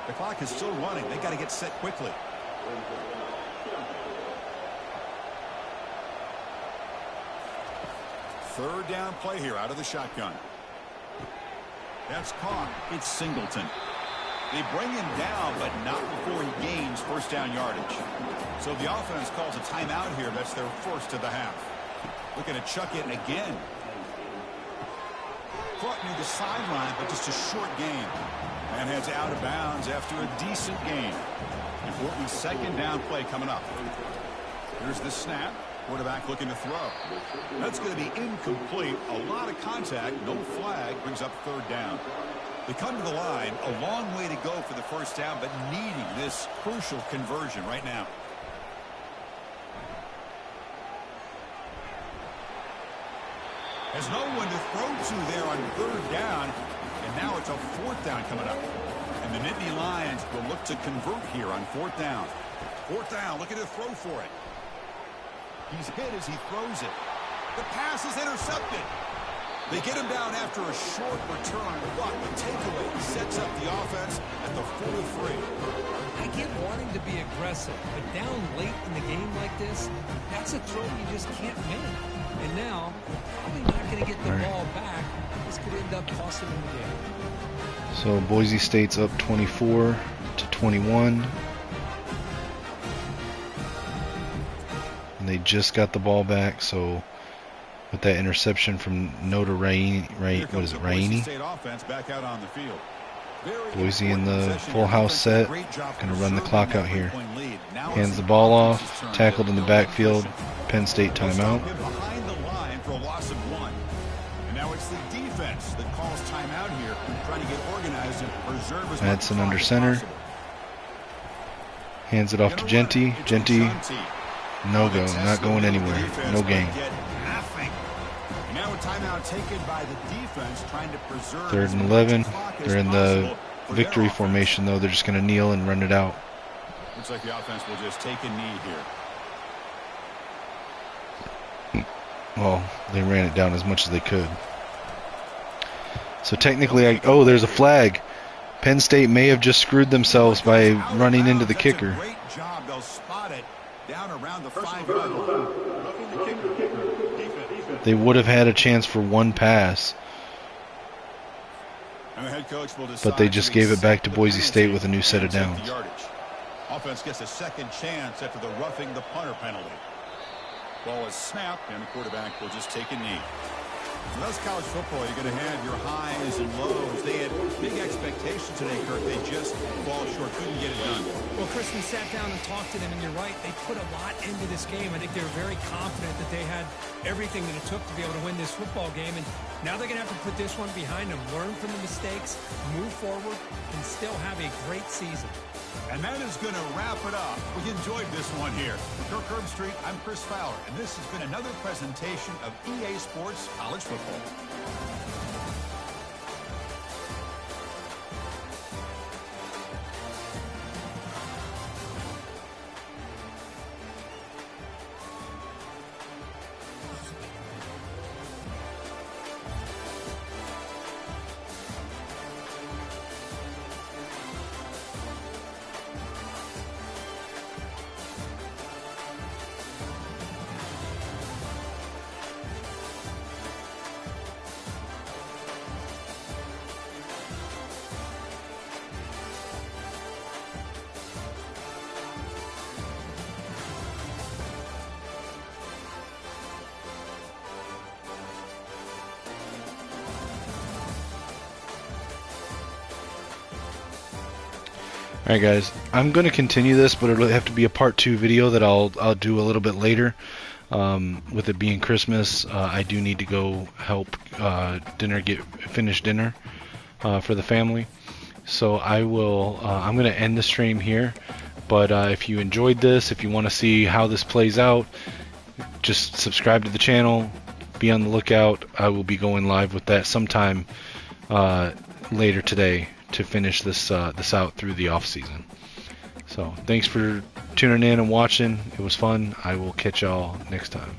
The clock is still running. They got to get set quickly. Third down play here out of the shotgun. That's caught. It's Singleton. They bring him down, but not before he gains first down yardage. So the offense calls a timeout here. That's their first of the half. Looking to chuck it again. Caught near the sideline, but just a short gain. And heads out of bounds after a decent gain. Important 2nd down play coming up. Here's the snap. Quarterback looking to throw. That's going to be incomplete. A lot of contact. No flag. Brings up 3rd down. They come to the line. A long way to go for the first down, but needing this crucial conversion right now. There's no one to throw to there on 3rd down. And now it's a 4th down coming up. And the Nittany Lions will look to convert here on 4th down. 4th down, looking to throw for it. He's hit as he throws it. The pass is intercepted. They get him down after a short return. But the takeaway sets up the offense at the 4-3. I get wanting to be aggressive, but down late in the game like this, that's a throw you just can't make. And now, probably not going to get the ball back. This could end up costing them the game. So Boise State's up 24-21. And they just got the ball back, so with that interception from Rainey, State offense back out on the field. Boise in the full house set. Going to run the clock out here. Hands the ball off. Tackled in the backfield. Penn State timeout. Behind the line for a loss of 1. And now it's the defense that calls timeout here, trying to get organized and preserve as much Madsen under clock as center. possible. Hands it off to Genty. Genty, no go. Not going anywhere. No gain. Now a timeout taken by the defense, trying to preserve 3rd and 11. They're in the victory formation, though. They're just going to kneel and run it out. Looks like the offense will just take a knee here. Well, they ran it down as much as they could. So technically, oh, there's a flag. Penn State may have just screwed themselves by running into the kicker. Great job. They'll spot it down around the 5-yard line. They would have had a chance for one pass, but they just gave it back to Boise State with a new set of downs. Offense gets a second chance after the roughing the punter penalty. Ball is snapped, and the quarterback will just take a knee. So that's college football. You're going to have your highs and lows. They had big expectations today, Kirk. They just fall short, couldn't get it done. Well, Chris, we sat down and talked to them, and you're right. They put a lot into this game. I think they were very confident that they had everything that it took to be able to win this football game. And now they're going to have to put this one behind them, learn from the mistakes, move forward, and still have a great season. And that is going to wrap it up. We enjoyed this one here. For Kirk Herbstreit, I'm Chris Fowler, and this has been another presentation of EA Sports College Football. Alright guys, I'm going to continue this, but it'll have to be a part 2 video that I'll do a little bit later. With it being Christmas, I do need to go help finish dinner for the family. So I'm going to end the stream here. But if you enjoyed this, if you want to see how this plays out, just subscribe to the channel. Be on the lookout. I will be going live with that sometime later today to finish this out through the off season. So thanks for tuning in and watching. It was fun. I will catch y'all next time.